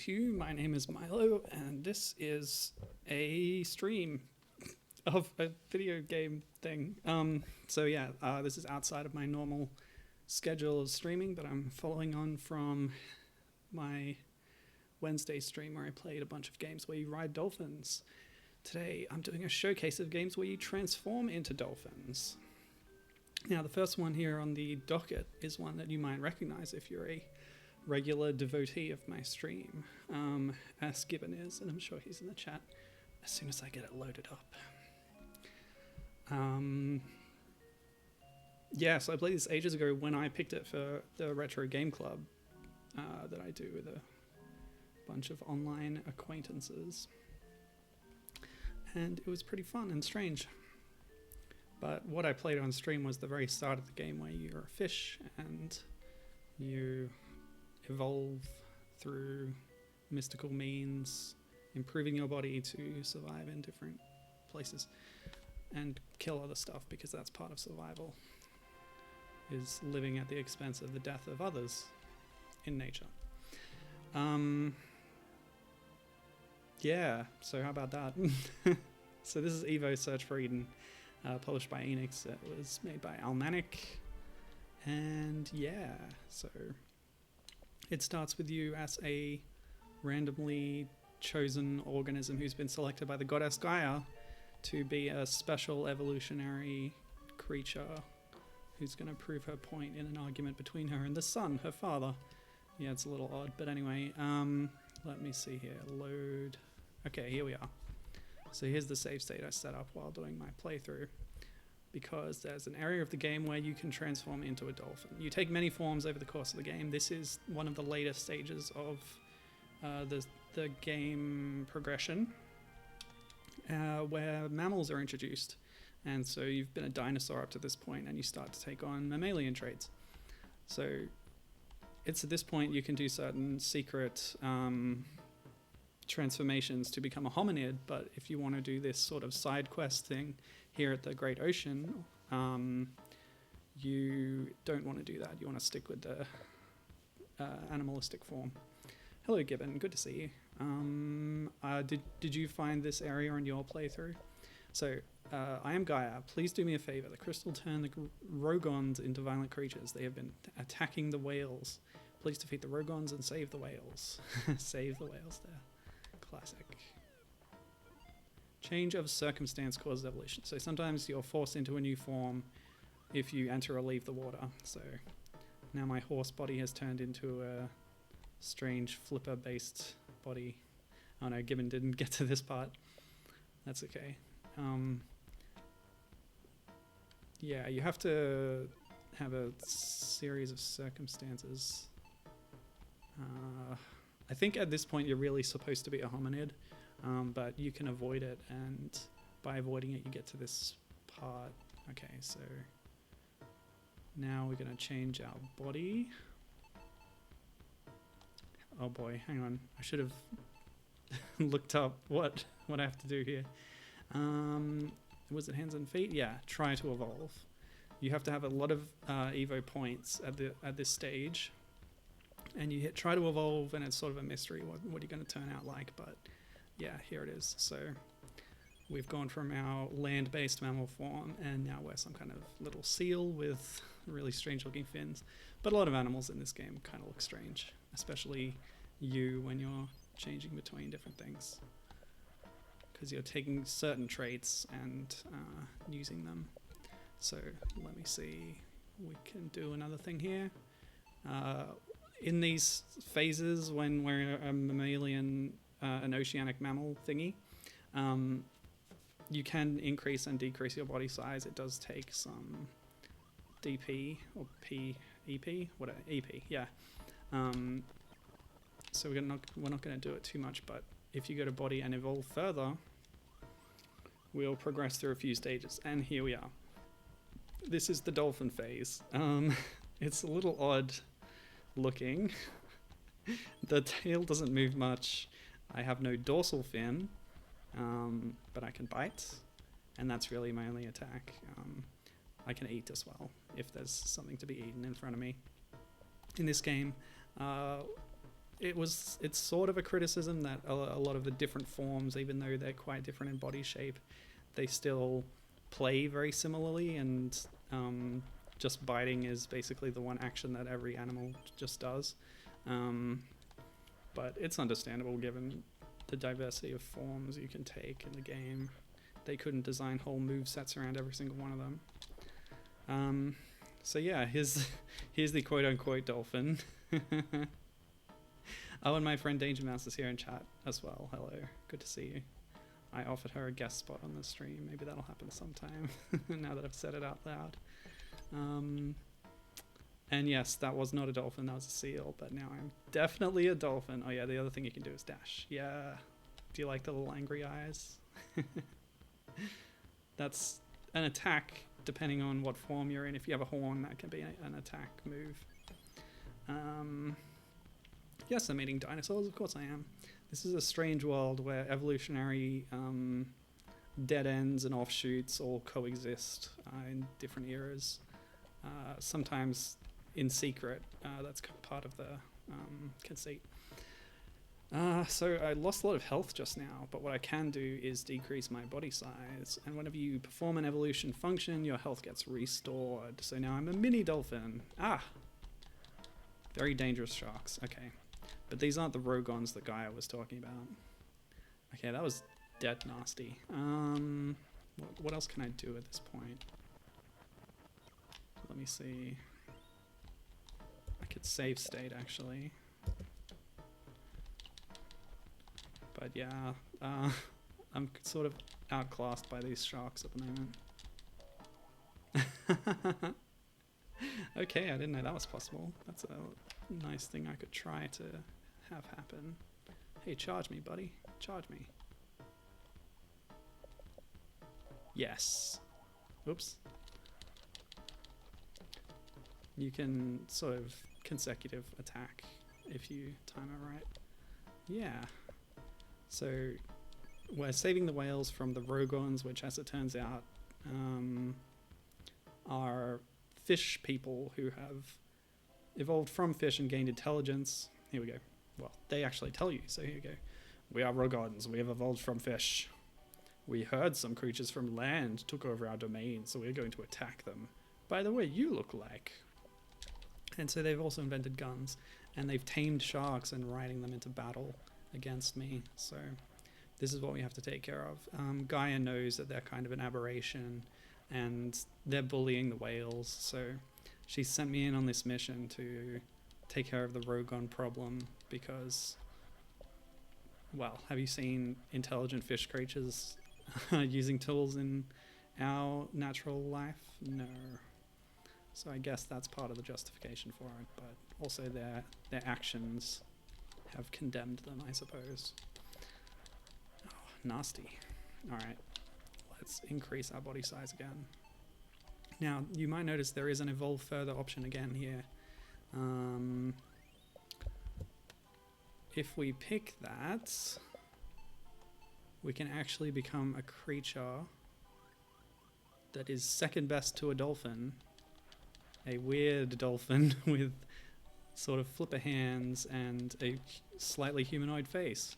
to. My name is Milo, and this is a stream of a video game thing. This is outside of my normal schedule of streaming, but I'm following on from my Wednesday stream where I played a bunch of games where you ride dolphins. Today, I'm doing a showcase of games where you transform into dolphins. Now, the first one here on the docket is one that you might recognize if you're a regular devotee of my stream, as Gibbon is, and I'm sure he's in the chat as soon as I get it loaded up. So I played this ages ago when I picked it for the Retro Game Club that I do with a bunch of online acquaintances. And it was pretty fun and strange. But what I played on stream was the very start of the game where you're a fish and you evolve through mystical means, improving your body to survive in different places and kill other stuff, because that's part of survival, is living at the expense of the death of others in nature. So how about that? So this is Evo Search for Eden, published by Enix. It was made by Almanic, and so it starts with you as a randomly chosen organism who's been selected by the goddess Gaia to be a special evolutionary creature who's going to prove her point in an argument between her and the sun, her father. Yeah, it's a little odd, but anyway, let me see here. Load. Okay, here we are. So here's the save state I set up while doing my playthrough, because there's an area of the game where you can transform into a dolphin. You take many forms over the course of the game. This is one of the later stages of the game progression, where mammals are introduced. And so you've been a dinosaur up to this point, and you start to take on mammalian traits. So it's at this point you can do certain secret transformations to become a hominid, but if you want to do this sort of side quest thing here at the Great Ocean, you don't want to do that. You want to stick with the animalistic form. Hello, Gibbon. Good to see you. Did you find this area in your playthrough? So, I am Gaia. Please do me a favor. The crystal turned the Rogons into violent creatures. They have been attacking the whales. Please defeat the Rogons and save the whales. Save the whales there. Classic. Change of circumstance causes evolution. So sometimes you're forced into a new form if you enter or leave the water. So now my horse body has turned into a strange flipper-based body. Oh no, Gibbon didn't get to this part. That's okay. You have to have a series of circumstances. I think at this point you're really supposed to be a hominid, but you can avoid it, and by avoiding it you get to this part. Okay, so now we're going to change our body. Oh boy, hang on. I should have looked up what I have to do here. Was it hands and feet? Yeah, try to evolve. You have to have a lot of Evo points at this stage. And you hit try to evolve, and it's sort of a mystery what you're going to turn out like, but yeah, here it is. So we've gone from our land-based mammal form, and now we're some kind of little seal with really strange-looking fins. But a lot of animals in this game kind of look strange, especially you when you're changing between different things, because you're taking certain traits and using them. So let me see. We can do another thing here. In these phases, when we're a mammalian, an oceanic mammal thingy, you can increase and decrease your body size. It does take some DP or EP, whatever, EP, yeah. So we're not going to do it too much, but if you go to body and evolve further, we'll progress through a few stages, and here we are. This is the dolphin phase. It's a little odd looking. The tail doesn't move much. I have no dorsal fin, but I can bite, and that's really my only attack. I can eat as well if there's something to be eaten in front of me. In this game, it's sort of a criticism that a lot of the different forms, even though they're quite different in body shape, they still play very similarly, and just biting is basically the one action that every animal just does. But it's understandable given the diversity of forms you can take in the game. They couldn't design whole move sets around every single one of them. So yeah, here's the quote-unquote dolphin. Oh, and my friend Danger Mouse is here in chat as well. Hello, good to see you. I offered her a guest spot on the stream. Maybe that'll happen sometime, now that I've said it out loud. And yes, that was not a dolphin, that was a seal, but now I'm definitely a dolphin. Oh yeah, the other thing you can do is dash. Yeah. Do you like the little angry eyes? That's an attack, depending on what form you're in. If you have a horn, that can be an attack move. Yes, I'm eating dinosaurs, of course I am. This is a strange world where evolutionary dead ends and offshoots all coexist in different eras. Sometimes in secret. That's part of the conceit. So I lost a lot of health just now, but what I can do is decrease my body size, and whenever you perform an evolution function, your health gets restored. So now I'm a mini dolphin. Very dangerous sharks. Okay, but these aren't the Rogons that Gaia was talking about. Okay, that was dead nasty. What else can I do at this point? Let me see. I could save state actually. But yeah, I'm sort of outclassed by these sharks at the moment. Okay, I didn't know that was possible. That's a nice thing I could try to have happen. Hey, charge me, buddy. Charge me. Yes. Oops. You can sort of consecutive attack if you time it right. Yeah. So we're saving the whales from the Rogons, which, as it turns out, are fish people who have evolved from fish and gained intelligence. Here we go. Well, they actually tell you, so here we go. We are Rogons. We have evolved from fish. We heard some creatures from land took over our domain, so we're going to attack them. By the way, you look like... And so they've also invented guns, and they've tamed sharks and riding them into battle against me. So this is what we have to take care of. Gaia knows that they're kind of an aberration, and they're bullying the whales. So she sent me in on this mission to take care of the Rogon problem because, well, have you seen intelligent fish creatures using tools in our natural life? No. So I guess that's part of the justification for it, but also their actions have condemned them, I suppose. Oh, nasty. Alright, let's increase our body size again. Now, you might notice there is an evolve further option again here. If we pick that, we can actually become a creature that is second best to a dolphin. A weird dolphin with sort of flipper hands and a slightly humanoid face.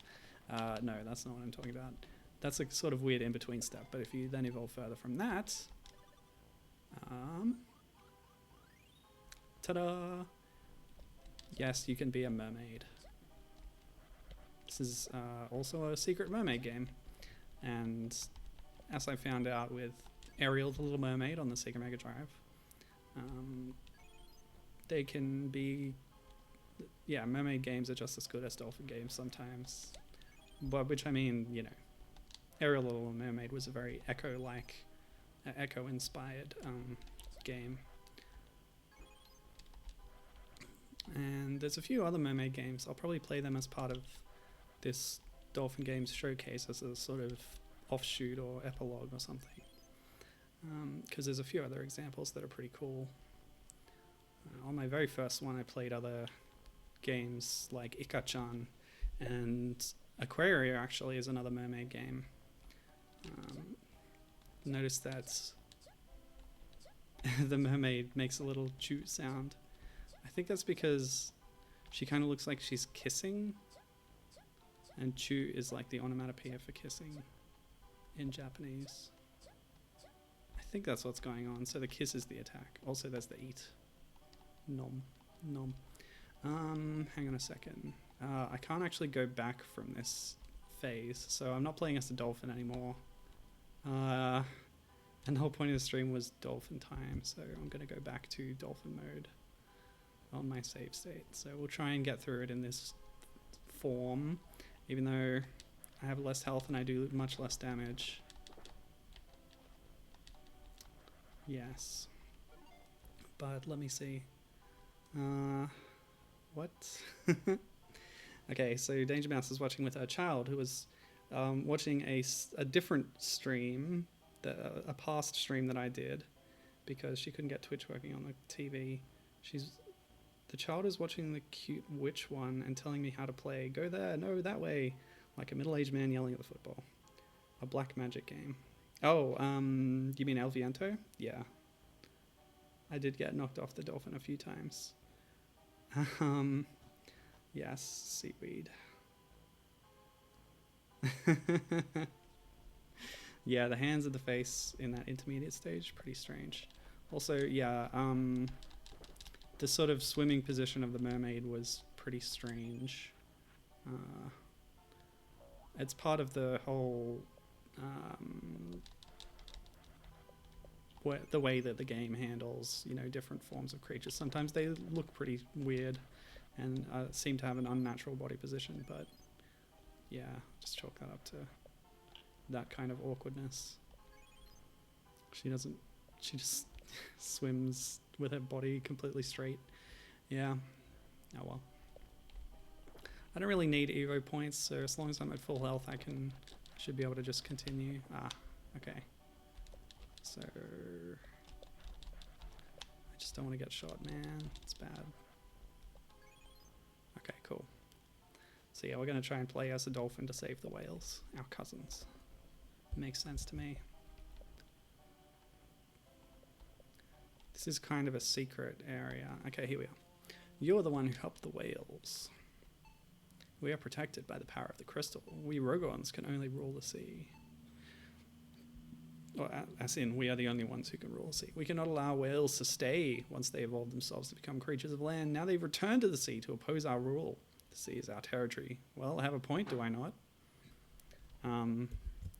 No, that's not what I'm talking about. That's a sort of weird in-between step, but if you then evolve further from that... ta-da! Yes, you can be a mermaid. This is also a secret mermaid game. And as I found out with Ariel the Little Mermaid on the Sega Mega Drive, they can be, yeah, mermaid games are just as good as dolphin games sometimes. But which I mean, you know, Ariel the Little Mermaid was a very Echo-like, Echo-inspired game. And there's a few other mermaid games. I'll probably play them as part of this Dolphin Games showcase as a sort of offshoot or epilogue or something. Because there's a few other examples that are pretty cool. On my very first one, I played other games like Ika-chan, and Aquaria actually is another mermaid game. Notice that the mermaid makes a little choo sound. I think that's because She kind of looks like she's kissing. And chu is like the onomatopoeia for kissing in Japanese. I think that's what's going on. So the kiss is the attack. Also there's the eat. Nom. Nom. Hang on a second. I can't actually go back from this phase. So I'm not playing as a dolphin anymore. And the whole point of the stream was dolphin time. So I'm going to go back to dolphin mode on my save state. So we'll try and get through it in this form. Even though I have less health and I do much less damage. Yes. But let me see. What? Okay, so Danger Mouse is watching with her child who was watching a different stream, a past stream that I did, because she couldn't get Twitch working on the TV. The child is watching the cute witch one and telling me how to play. Go there, no, that way. Like a middle-aged man yelling at the football. A black magic game. Oh, you mean El Viento? Yeah. I did get knocked off the dolphin a few times. Yes, seaweed. Yeah, the hands and the face in that intermediate stage, pretty strange. Also, yeah, the sort of swimming position of the mermaid was pretty strange. It's part of the whole the way that the game handles, you know, different forms of creatures. Sometimes they look pretty weird and seem to have an unnatural body position, but yeah, just chalk that up to that kind of awkwardness. She just swims with her body completely straight. Yeah. Oh well. I don't really need Evo points, so as long as I'm at full health, I should be able to just continue. Ah, okay. So I just don't want to get shot, man. It's bad. Okay, cool. So yeah, we're gonna try and play as a dolphin to save the whales, our cousins. Makes sense to me. This is kind of a secret area. Okay, here we are. You're the one who helped the whales. We are protected by the power of the crystal. We Rogons can only rule the sea. Or, as in, we are the only ones who can rule the sea. We cannot allow whales to stay once they evolve themselves to become creatures of land. Now they've returned to the sea to oppose our rule. The sea is our territory. Well, I have a point, do I not?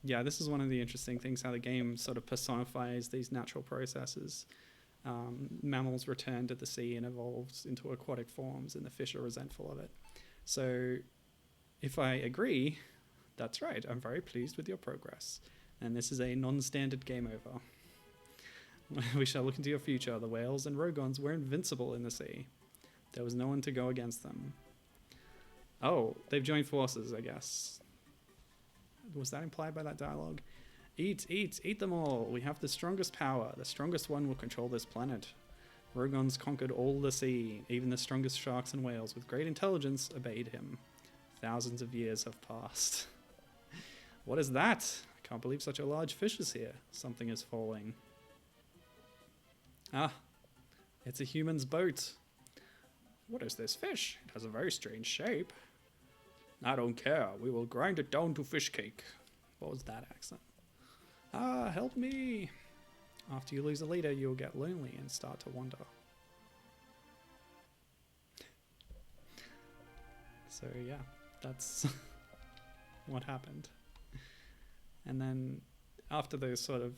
Yeah, this is one of the interesting things, how the game sort of personifies these natural processes. Mammals return to the sea and evolves into aquatic forms, and the fish are resentful of it. So if I agree, that's right, I'm very pleased with your progress. And this is a non-standard game over. We shall look into your future. The whales and Rogons were invincible in the sea. There was no one to go against them. Oh, they've joined forces, I guess. Was that implied by that dialogue? Eat, eat, eat them all. We have the strongest power. The strongest one will control this planet. Rogons conquered all the sea. Even the strongest sharks and whales with great intelligence obeyed him. Thousands of years have passed. What is that? I can't believe such a large fish is here. Something is falling. Ah, it's a human's boat. What is this fish? It has a very strange shape. I don't care. We will grind it down to fish cake. What was that accent? Ah, help me. After you lose a leader, you'll get lonely and start to wander. So yeah, that's what happened. And then after those sort of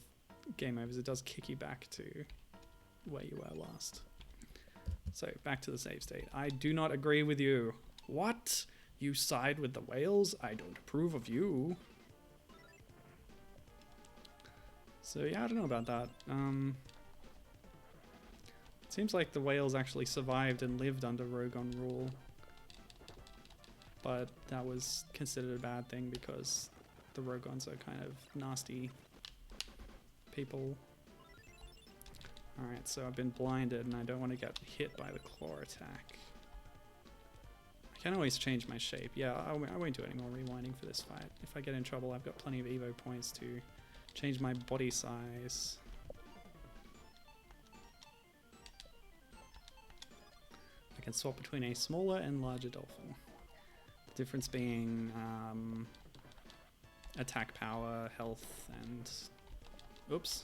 game overs, it does kick you back to where you were last. So back to the save state. I do not agree with you. What? You side with the whales? I don't approve of you. So yeah, I don't know about that. It seems like the whales actually survived and lived under Rogon rule. But that was considered a bad thing because the Rogons are kind of nasty people. Alright, so I've been blinded and I don't want to get hit by the claw attack. I can always change my shape. Yeah, I won't do any more rewinding for this fight. If I get in trouble, I've got plenty of Evo points to change my body size. can swap between a smaller and larger dolphin. The difference being attack power, health, and... Oops.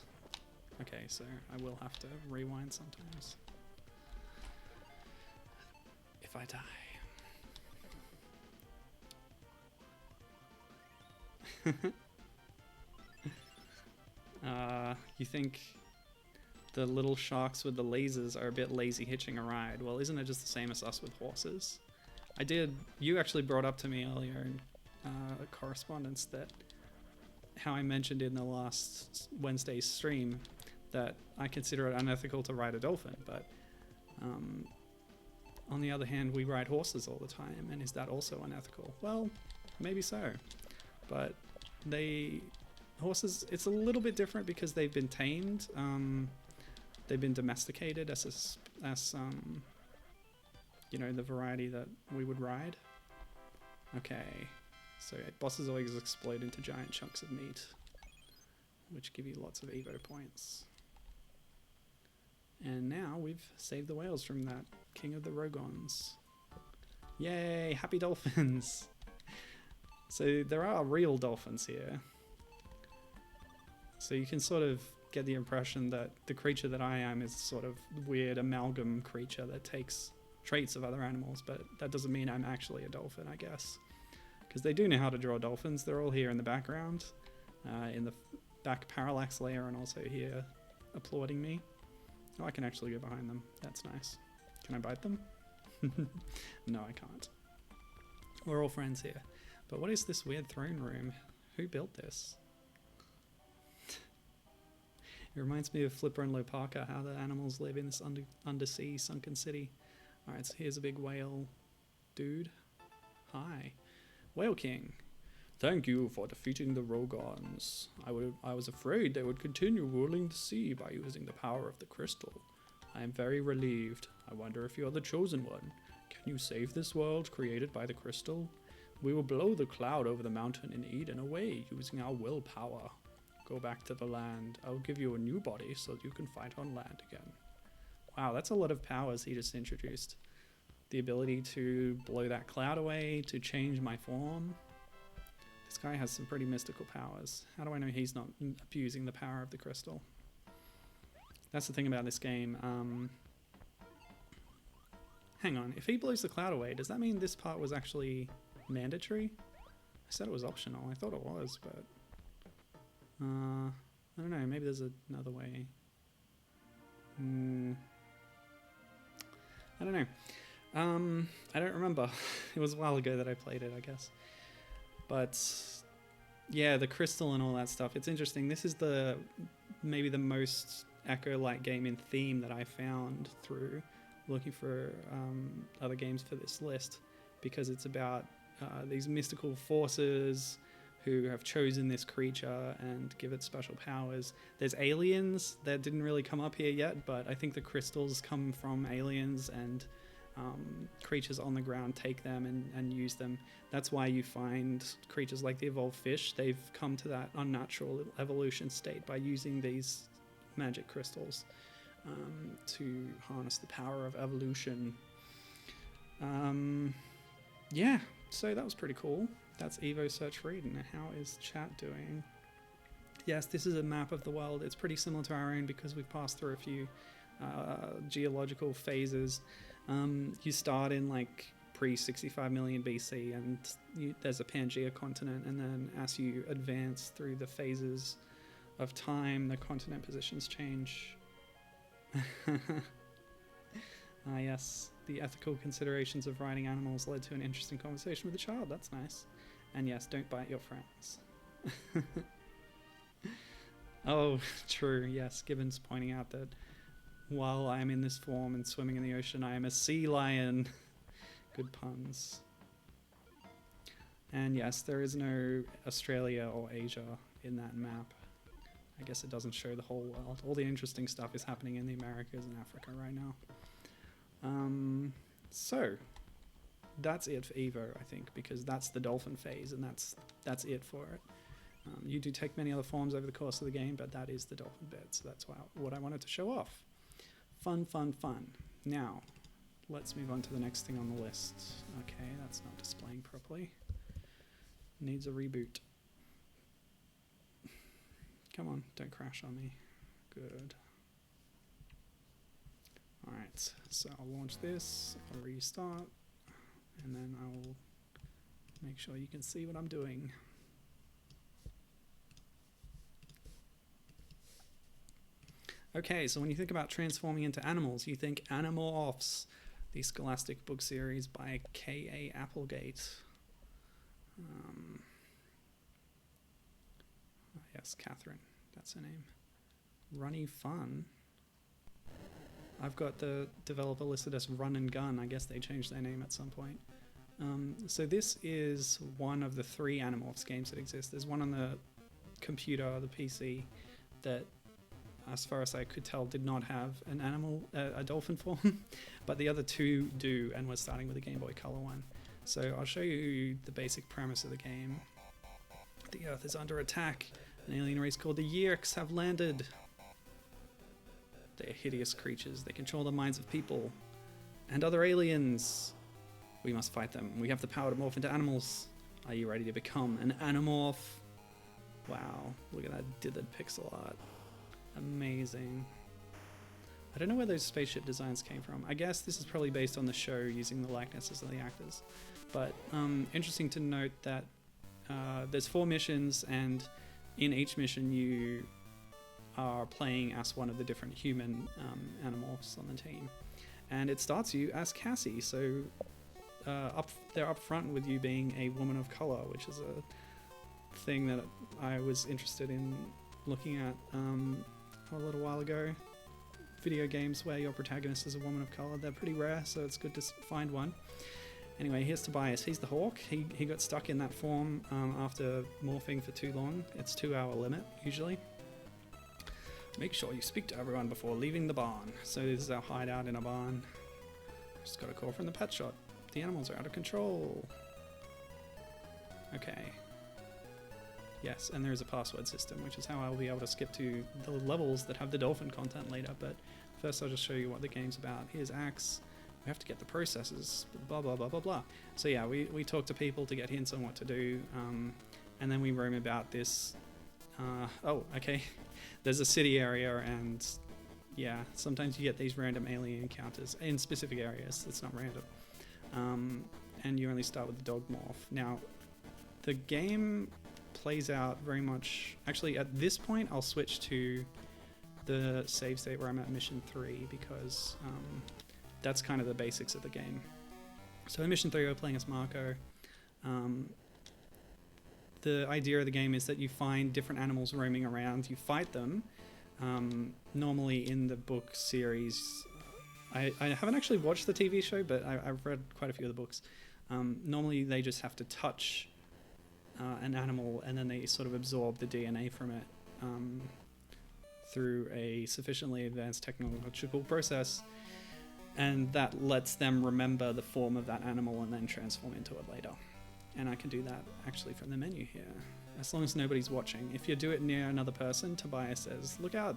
Okay, so I will have to rewind sometimes. If I die. You think the little sharks with the lasers are a bit lazy hitching a ride? Well, isn't it just the same as us with horses? You actually brought up to me earlier in correspondence that how I mentioned in the last Wednesday's stream that I consider it unethical to ride a dolphin, but on the other hand, we ride horses all the time, and is that also unethical? Well, maybe so, but horses, it's a little bit different because they've been tamed, they've been domesticated as you know, the variety that we would ride. Okay, so bosses always explode into giant chunks of meat, which give you lots of Evo points. And now we've saved the whales from that king of the Rogons. Yay, happy dolphins! So there are real dolphins here. So you can sort of get the impression that the creature that I am is sort of weird amalgam creature that takes traits of other animals, but that doesn't mean I'm actually a dolphin, I guess. Because they do know how to draw dolphins. They're all here in the background, in the back parallax layer, and also here applauding me. Oh, I can actually go behind them. That's nice. Can I bite them? No, I can't. We're all friends here. But what is this weird throne room? Who built this? It reminds me of Flipper and Lopaka, how the animals live in this undersea sunken city. Alright, so here's a big whale dude. Hi. Whale King. Thank you for defeating the Rogons. I was afraid they would continue ruling the sea by using the power of the crystal. I am very relieved. I wonder if you are the chosen one. Can you save this world created by the crystal? We will blow the cloud over the mountain in Eden away using our willpower. Go back to the land. I'll give you a new body so you can fight on land again. Wow, that's a lot of powers he just introduced. The ability to blow that cloud away, to change my form. This guy has some pretty mystical powers. How do I know he's not abusing the power of the crystal? That's the thing about this game. Hang on, if he blows the cloud away, does that mean this part was actually mandatory? I said it was optional. I thought it was, but... I don't know, maybe there's another way. I don't know. I don't remember. It was a while ago that I played it, I guess. But yeah, the crystal and all that stuff, it's interesting. This is maybe the most Echo-like game in theme that I found through looking for other games for this list, because it's about these mystical forces who have chosen this creature and give it special powers. There's aliens that didn't really come up here yet, but I think the crystals come from aliens, and creatures on the ground take them and use them. That's why you find creatures like the evolved fish. They've come to that unnatural evolution state by using these magic crystals to harness the power of evolution. Yeah, so that was pretty cool. That's Evo Search for Eden. How is chat doing? Yes, this is a map of the world. It's pretty similar to our own because we've passed through a few geological phases. You start in like pre-65 million BC, and there's a Pangea continent, and then as you advance through the phases of time, the continent positions change. Yes, the ethical considerations of riding animals led to an interesting conversation with a child. That's nice. And yes, don't bite your friends. Oh, true. Yes, Gibbon's pointing out that while I am in this form and swimming in the ocean, I am a sea lion. Good puns. And yes, there is no Australia or Asia in that map. I guess it doesn't show the whole world. All the interesting stuff is happening in the Americas and Africa right now. So that's it for Evo, I think, because that's the dolphin phase, and that's it for it. You do take many other forms over the course of the game, but that is the dolphin bit, so that's what I wanted to show off. Fun, fun, fun. Now, let's move on to the next thing on the list. Okay, that's not displaying properly. Needs a reboot. Come on, don't crash on me. Good. Alright, so I'll launch this, I'll restart, and then I'll make sure you can see what I'm doing. Okay, so when you think about transforming into animals, you think Animorphs, the Scholastic book series by K.A. Applegate. Yes, Catherine, that's her name. Runny Fun. I've got the developer listed as Run and Gun. I guess they changed their name at some point. So this is one of the 3 Animorphs games that exist. There's one on the computer, the PC, that, as far as I could tell, did not have an animal, a dolphin form, but the other 2 do, and we're starting with the Game Boy Color one. So I'll show you the basic premise of the game. The Earth is under attack. An alien race called the Yeerks have landed. They're hideous creatures. They control the minds of people and other aliens. We must fight them. We have the power to morph into animals. Are you ready to become an Animorph? Wow, look at that dithered pixel art. Amazing. I don't know where those spaceship designs came from. I guess this is probably based on the show using the likenesses of the actors. But interesting to note that there's 4 missions, and in each mission you are playing as one of the different human Animorphs on the team. And it starts you as Cassie, so they're up front with you being a woman of color, which is a thing that I was interested in looking at a little while ago. Video games where your protagonist is a woman of color, they're pretty rare, so it's good to find one. Anyway, here's Tobias. He's the hawk. He got stuck in that form after morphing for too long. It's 2-hour limit, usually. Make sure you speak to everyone before leaving the barn. So this is our hideout in a barn. Just got a call from the pet shop. The animals are out of control. Okay. Yes, and there is a password system, which is how I'll be able to skip to the levels that have the dolphin content later. But first I'll just show you what the game's about. Here's Axe. We have to get the processes, blah, blah, blah, blah, blah. So yeah, we talk to people to get hints on what to do. And then we roam about this. Oh, okay. There's a city area, and yeah, sometimes you get these random alien encounters in specific areas. It's not random. And you only start with the dog morph. Now, the game plays out very much... Actually, at this point, I'll switch to the save state where I'm at mission 3, because that's kind of the basics of the game. So in mission 3, we're playing as Marco. The idea of the game is that you find different animals roaming around, you fight them. Normally in the book series, I haven't actually watched the TV show, but I've read quite a few of the books. Normally they just have to touch an animal, and then they sort of absorb the DNA from it through a sufficiently advanced technological process, and that lets them remember the form of that animal and then transform into it later. And I can do that actually from the menu here, as long as nobody's watching. If you do it near another person, Tobias says, "Look out,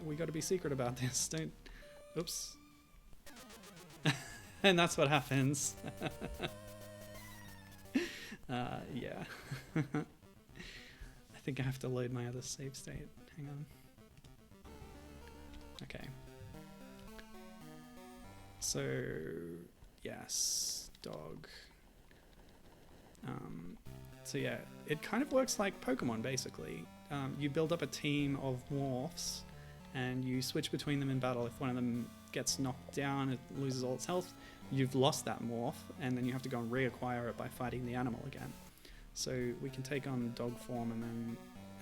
we got to be secret about this, don't..." Oops. And that's what happens. Yeah. I think I have to load my other save state. Hang on. Okay. So, yes, dog. So yeah, it kind of works like Pokemon, basically. You build up a team of morphs, and you switch between them in battle. If one of them gets knocked down, it loses all its health, you've lost that morph, and then you have to go and reacquire it by fighting the animal again. So we can take on dog form and then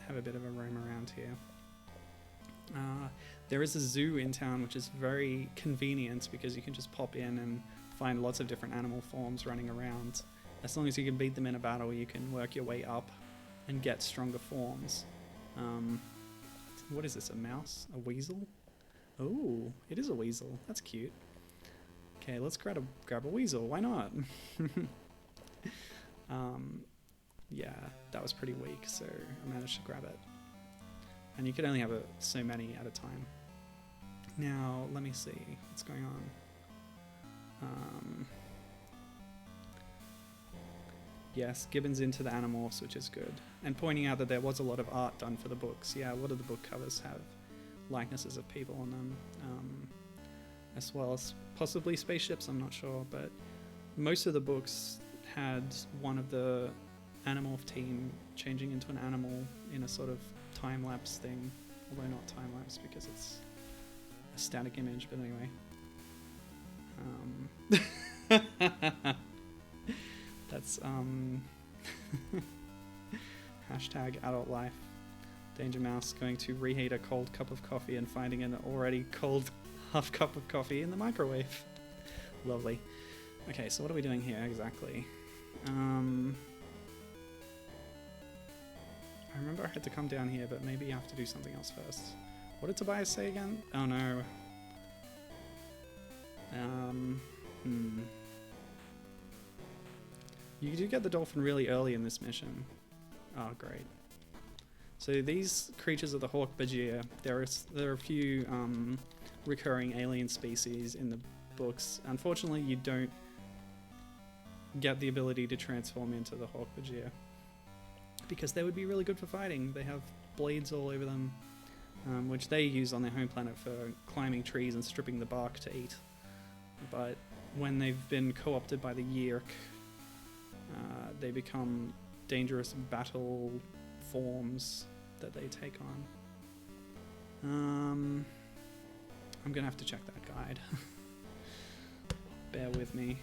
have a bit of a roam around here. There is a zoo in town, which is very convenient because you can just pop in and find lots of different animal forms running around. As long as you can beat them in a battle, you can work your way up and get stronger forms. What is this, a mouse? A weasel? Oh, it is a weasel. That's cute. Okay, let's grab a weasel. Why not? Yeah, that was pretty weak, so I managed to grab it. And you can only have so many at a time. Now, let me see what's going Yes, Gibbon's into the Animorphs, which is good. And pointing out that there was a lot of art done for the books. Yeah, a lot of the book covers have likenesses of people on them, as well as possibly spaceships, I'm not sure, but most of the books had one of the Animorph team changing into an animal in a sort of time-lapse thing, although not time-lapse because it's a static image, but anyway. That's hashtag adult life. Danger Mouse going to reheat a cold cup of coffee and finding an already cold half cup of coffee in the microwave. Lovely. Okay, so what are we doing here exactly? I remember I had to come down here, but maybe I have to do something else first. What did Tobias say again? Oh no. You do get the dolphin really early in this mission. Oh, great. So these creatures are the hawk Bajir. There are a few recurring alien species in the books. Unfortunately, you don't get the ability to transform into the hawk Bajir, because they would be really good for fighting. They have blades all over them, which they use on their home planet for climbing trees and stripping the bark to eat. But when they've been co-opted by the Yeerk, they become dangerous battle forms that they take on. I'm gonna have to check that guide. Bear with me.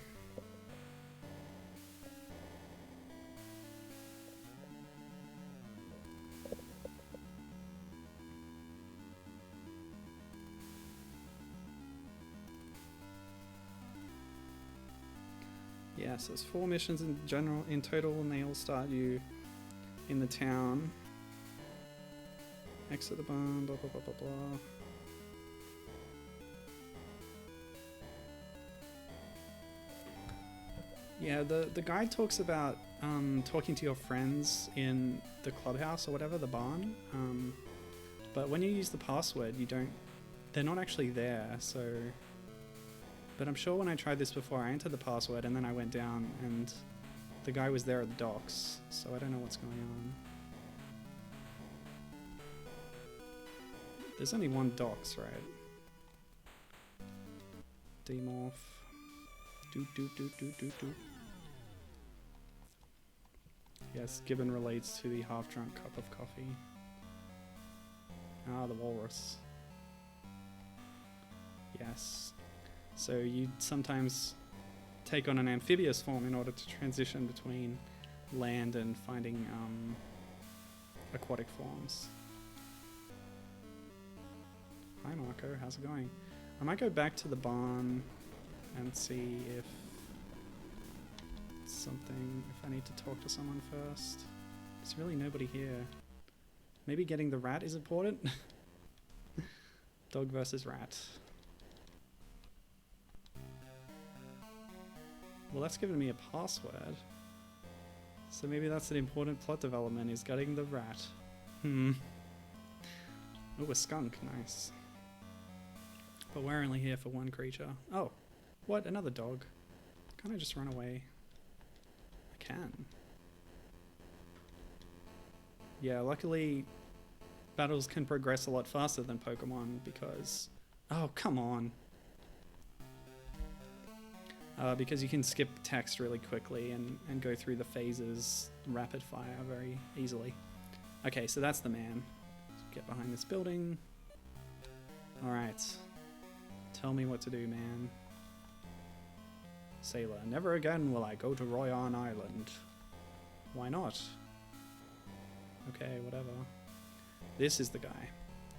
Yes, there's 4 missions in total, and they all start you in the town. Exit the barn, blah blah blah blah blah. Yeah, the guide talks about talking to your friends in the clubhouse or whatever, the barn. But when you use the password, they're not actually there, so... But I'm sure when I tried this before, I entered the password and then I went down and the guy was there at the docks, so I don't know what's going on. There's only one docks, right? Demorph. Doot doot doot doot doot doot. Yes, Gibbon relates to the half-drunk cup of coffee. Ah, the walrus. Yes. So you sometimes take on an amphibious form in order to transition between land and finding aquatic forms. Hi Marco, how's it going? I might go back to the barn and see if I need to talk to someone first. There's really nobody here. Maybe getting the rat is important? Dog versus rat. Well, that's given me a password. So maybe that's an important plot development, is getting the rat. Oh, a skunk, nice. But we're only here for one creature. Oh, what? Another dog. Can't I just run away? I can. Yeah, luckily battles can progress a lot faster than Pokemon because... Oh, come on. Because you can skip text really quickly and go through the phases rapid fire very easily. Okay, so that's the man. Get behind this building. Alright. Tell me what to do, man. Sailor, never again will I go to Royan Island. Why not? Okay, whatever. This is the guy.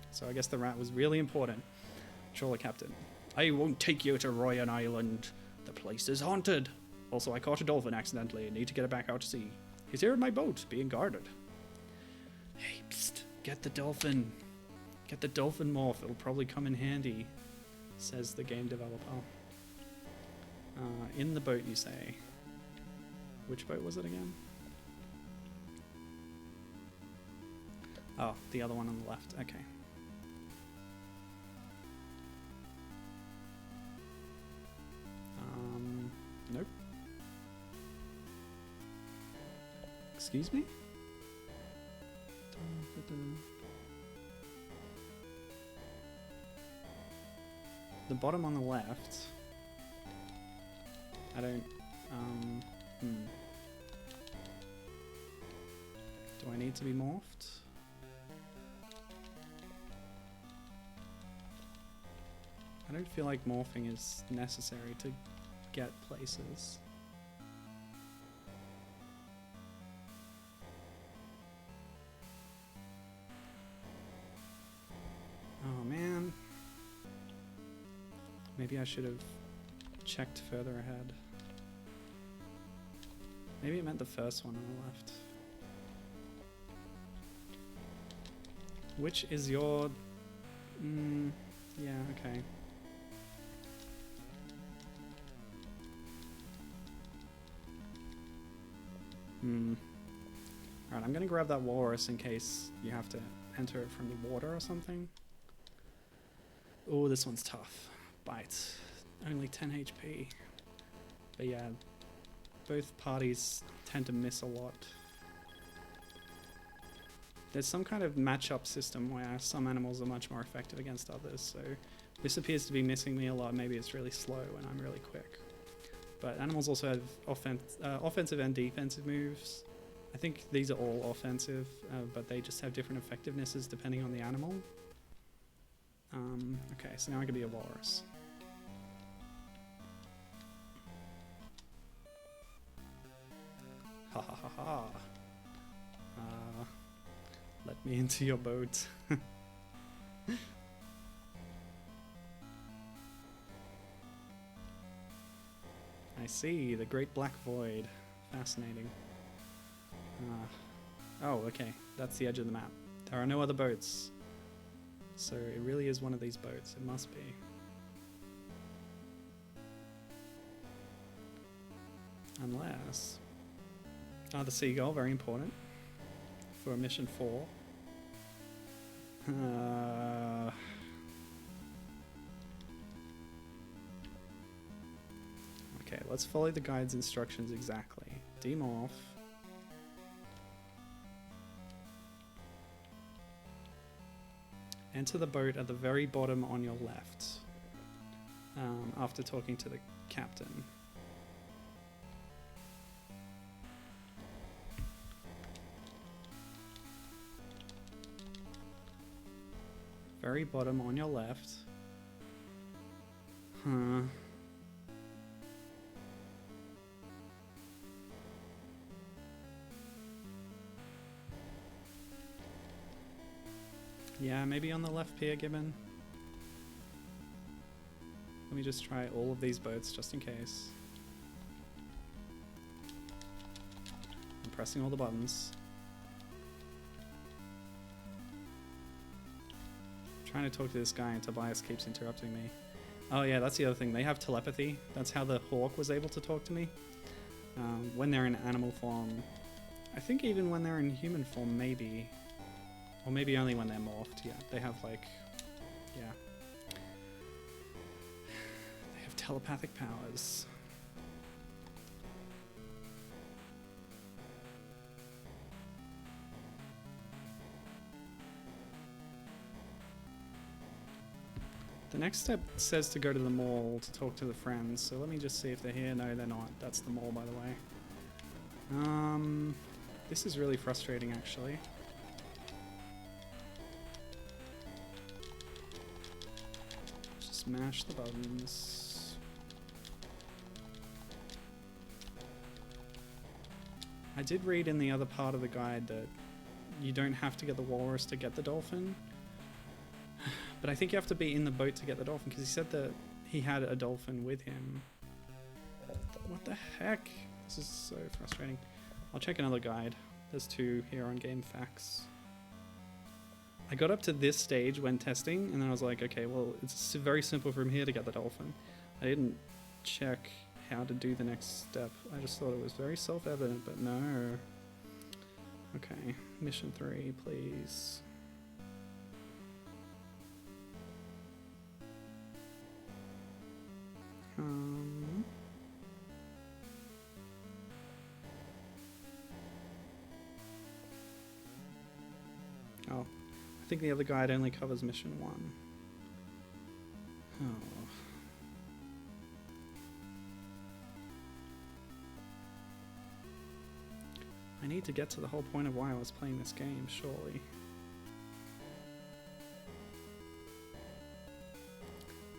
So I guess the rat was really important. Trawler captain. I won't take you to Royan Island. The place is haunted. Also, I caught a dolphin accidentally and need to get it back out to sea. He's here in my boat, being guarded. Hey, psst, get the dolphin. Get the dolphin morph, it'll probably come in handy, says the game developer. In the boat, you say. Which boat was it again? Oh, the other one on the left, okay. Excuse me? The bottom on the left. I don't... Do I need to be morphed? I don't feel like morphing is necessary to get places. Oh man. Maybe I should have checked further ahead. Maybe it meant the first one on the left. Which is your... yeah, okay. Alright, I'm gonna grab that walrus in case you have to enter it from the water or something. Oh, this one's tough. Bite. Only 10 HP. But yeah, both parties tend to miss a lot. There's some kind of match-up system where some animals are much more effective against others, so this appears to be missing me a lot. Maybe it's really slow and I'm really quick. But animals also have offensive and defensive moves. I think these are all offensive, but they just have different effectivenesses depending on the animal. Okay, so now I can be a walrus. Ha ha ha ha. Let me into your boat. I see, the Great Black Void. Fascinating. Oh, okay. That's the edge of the map. There are no other boats. So it really is one of these boats. It must be. Unless... the seagull, very important. For mission 4. Okay, let's follow the guide's instructions exactly. Demorph. Enter the boat at the very bottom on your left. After talking to the captain. Very bottom on your left. Huh. Yeah, maybe on the left pier, Gibbon. Let me just try all of these boats just in case. I'm pressing all the buttons. Trying to talk to this guy and Tobias keeps interrupting me. Oh yeah, that's the other thing. They have telepathy. That's how the hawk was able to talk to me. When they're in animal form. I think even when they're in human form, maybe. Or maybe only when they're morphed, yeah. They have like... yeah. They have telepathic powers. The next step says to go to the mall to talk to the friends, so let me just see if they're here. No, they're not. That's the mall, by the way. This is really frustrating, actually. Just mash the buttons. I did read in the other part of the guide that you don't have to get the walrus to get the dolphin. But I think you have to be in the boat to get the dolphin, because he said that he had a dolphin with him. What the heck? This is so frustrating. I'll check another guide. There's 2 here on Game Facts. I got up to this stage when testing, and then I was like, okay, well, it's very simple from here to get the dolphin. I didn't check how to do the next step. I just thought it was very self-evident, but no. Okay, mission 3, please. Oh, I think the other guide only covers mission 1. Oh. I need to get to the whole point of why I was playing this game, surely.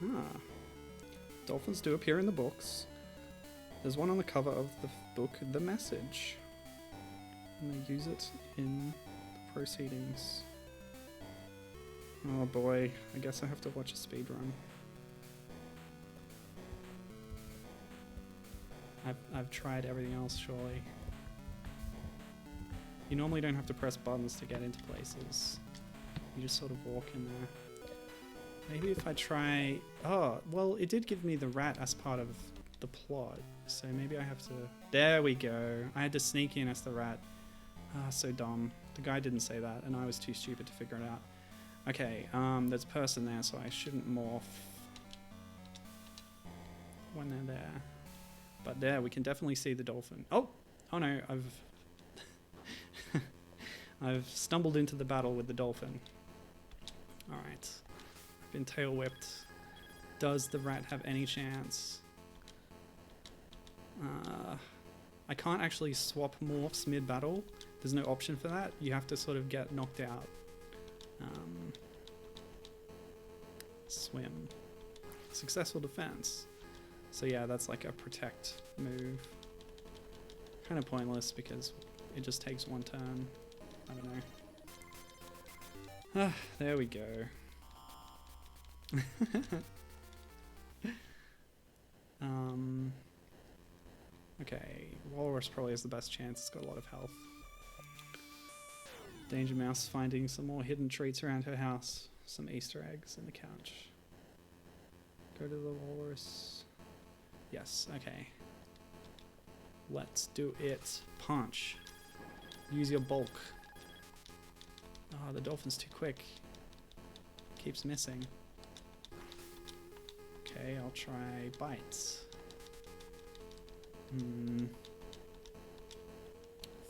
Ah. Dolphins do appear in the books. There's one on the cover of the book, The Message. And they use it in the proceedings. Oh boy, I guess I have to watch a speedrun. I've tried everything else, surely. You normally don't have to press buttons to get into places. You just sort of walk in there. Maybe if I try... Oh, well, it did give me the rat as part of the plot. So maybe I have to... There we go. I had to sneak in as the rat. Ah, so dumb. The guy didn't say that, and I was too stupid to figure it out. Okay, there's a person there, so I shouldn't morph when they're there. But there, we can definitely see the dolphin. Oh! Oh no, I've stumbled into the battle with the dolphin. Alright. I've been tail whipped. Does the rat have any chance? I can't actually swap morphs mid-battle. There's no option for that. You have to sort of get knocked out. Swim. Successful defense. So yeah, that's like a protect move. Kind of pointless because it just takes one turn. I don't know. Ah, there we go. Okay, Walrus probably has the best chance. It's got a lot of health. Danger Mouse finding some more hidden treats around her house. Some Easter eggs in the couch. Go to the Walrus. Yes, okay. Let's do it. Punch. Use your bulk. Oh, the dolphin's too quick. Keeps missing. Okay, I'll try bites.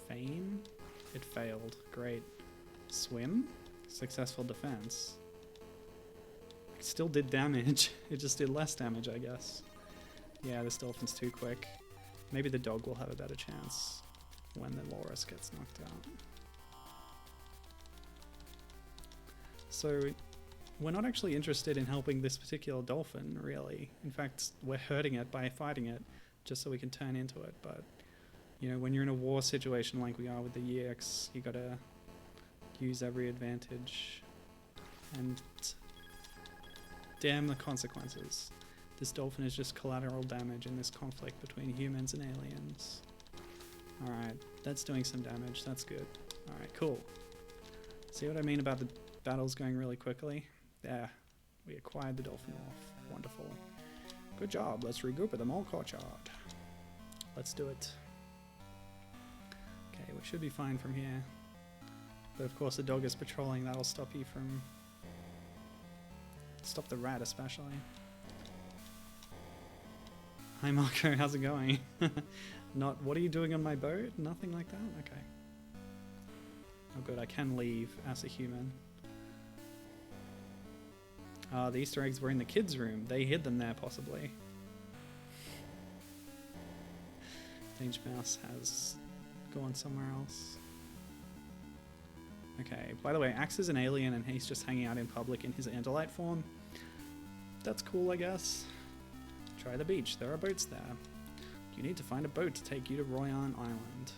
Feign? It failed. Great. Swim? Successful defense. It still did damage. It just did less damage, I guess. Yeah, this dolphin's too quick. Maybe the dog will have a better chance when the walrus gets knocked out. So, we're not actually interested in helping this particular dolphin, really. In fact, we're hurting it by fighting it, just so we can turn into it. But, you know, when you're in a war situation like we are with the EX, you gotta use every advantage. And damn the consequences. This dolphin is just collateral damage in this conflict between humans and aliens. Alright, that's doing some damage. That's good. Alright, cool. See what I mean about the battles going really quickly? There. We acquired the dolphin morph. Wonderful. Good job. Let's regroup at the mall courtyard. Let's do it. Okay, we should be fine from here. But of course the dog is patrolling. That'll stop you from... Stop the rat especially. Hi Marco, how's it going? Not, what are you doing on my boat? Nothing like that? Okay. Oh good, I can leave as a human. The Easter eggs were in the kids' room. They hid them there, possibly. Danger Mouse has gone somewhere else. Okay, by the way, Axe is an alien and he's just hanging out in public in his Andalite form. That's cool, I guess. Try the beach. There are boats there. You need to find a boat to take you to Royan Island.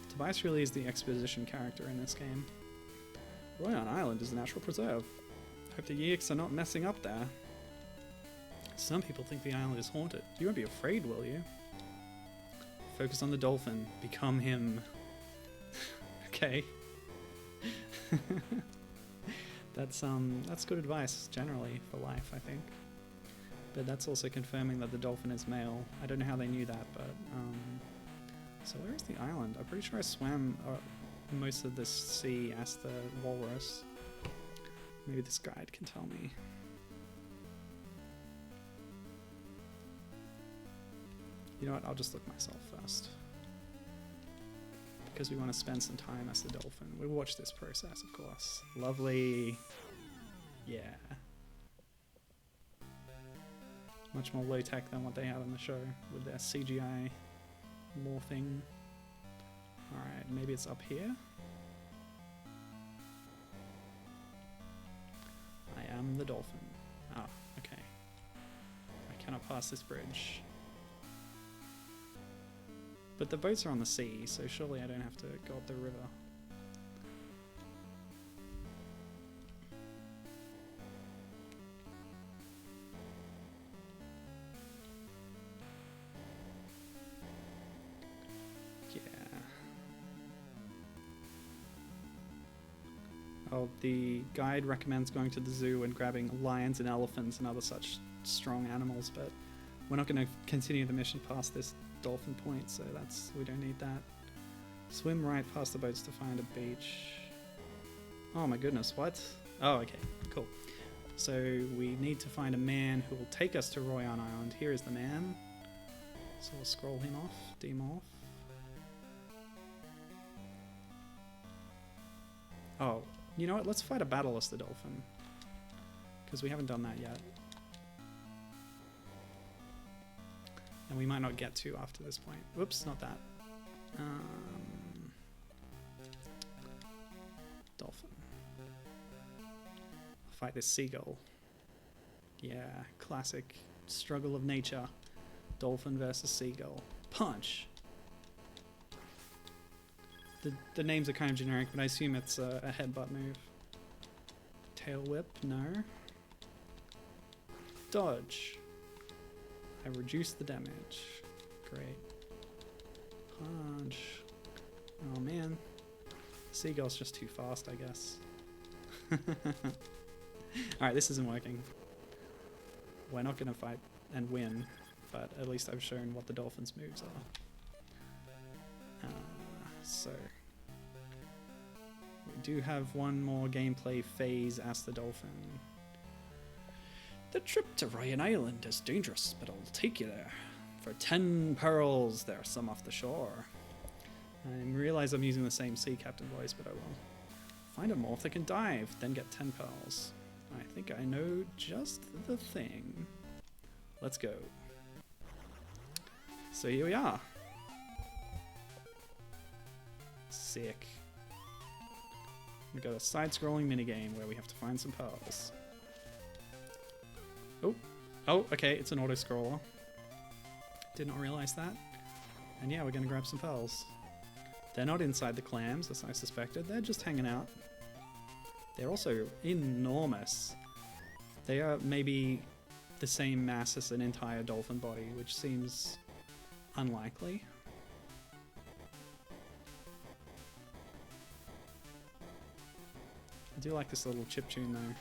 Tobias really is the exposition character in this game. Royan Island is a natural preserve. Hope the Yeeks are not messing up there. Some people think the island is haunted. You won't be afraid, will you? Focus on the dolphin. Become him. Okay. That's good advice, generally, for life, I think. But that's also confirming that the dolphin is male. I don't know how they knew that, but... So where is the island? I'm pretty sure I swam most of this sea as the walrus. Maybe this guide can tell me. You know what? I'll just look myself first. because we want to spend some time as the dolphin. We watch this process, of course. Lovely. Yeah. Much more low-tech than what they had on the show with their CGI morphing. Alright, maybe it's up here? I am the dolphin. Oh, okay. I cannot pass this bridge. But the boats are on the sea, so surely I don't have to go up the river. Oh, the guide recommends going to the zoo and grabbing lions and elephants and other such strong animals, but we're not going to continue the mission past this dolphin point, so we don't need that. Swim right past the boats to find a beach. Oh my goodness, what? Oh, okay, cool. So we need to find a man who will take us to Royan Island. Here is the man. So we'll scroll him off, demorph. Oh. You know what, let's fight a battle as the dolphin. Because we haven't done that yet. And we might not get to after this point. Whoops, not that. Dolphin. Fight this seagull. Yeah, classic struggle of nature. Dolphin versus seagull. Punch! The names are kind of generic, but I assume it's a headbutt move. Tail whip, no. Dodge. I reduce the damage. Great. Punch. Oh man. Seagull's just too fast, I guess. Alright, this isn't working. We're not going to fight and win, but at least I've shown what the dolphin's moves are. So, we do have one more gameplay phase as the dolphin. The trip to Royan Island is dangerous, but I'll take you there. For 10 pearls, there's some off the shore. I realize I'm using the same sea captain voice, but I will. Find a morph that can dive, then get 10 pearls. I think I know just the thing. Let's go. So here we are. Sick. We've got a side-scrolling minigame where we have to find some pearls. Oh, okay, it's an auto-scroller. Did not realize that. And yeah, we're gonna grab some pearls. They're not inside the clams, as I suspected. They're just hanging out. They're also enormous. They are maybe the same mass as an entire dolphin body, which seems unlikely. I do like this little chiptune though.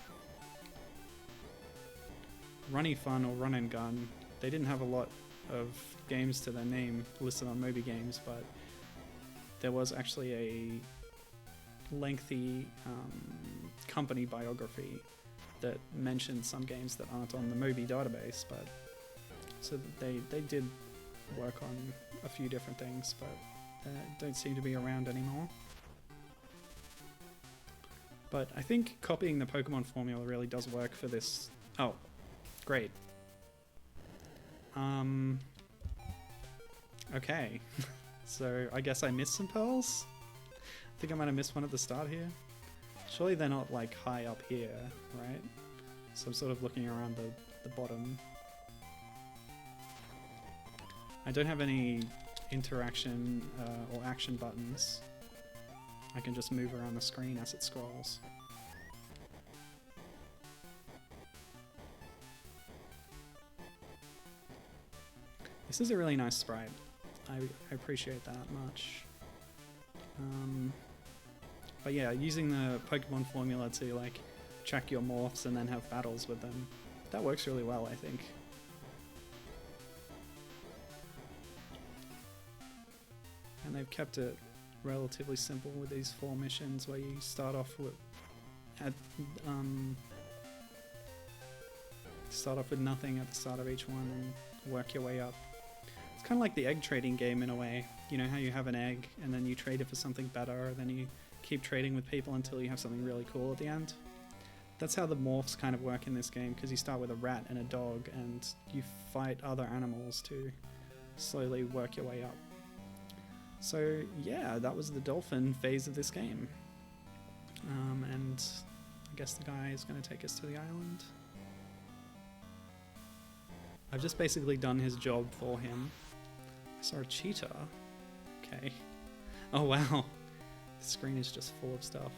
Runny Fun or Run and Gun. They didn't have a lot of games to their name listed on Moby Games, but there was actually a lengthy company biography that mentioned some games that aren't on the Moby database, but so they did work on a few different things, but don't seem to be around anymore. But I think copying the Pokemon formula really does work for this. Oh, great. Okay. So I guess I missed some pearls? I think I might have missed one at the start here. Surely they're not like high up here, right? So I'm sort of looking around the bottom. I don't have any interaction or action buttons. I can just move around the screen as it scrolls. This is a really nice sprite. I appreciate that much. But yeah, using the Pokemon formula to like track your morphs and then have battles with them, that works really well, I think. And they've kept it relatively simple with these 4 missions where you start off with nothing at the start of each one and work your way up. It's kind of like the egg trading game in a way. You know how you have an egg and then you trade it for something better, then you keep trading with people until you have something really cool at the end. That's how the morphs kind of work in this game, because you start with a rat and a dog and you fight other animals to slowly work your way up. So yeah, that was the dolphin phase of this game. And I guess the guy is going to take us to the island. I've just basically done his job for him. I saw a cheetah. Okay. Oh wow. The screen is just full of stuff.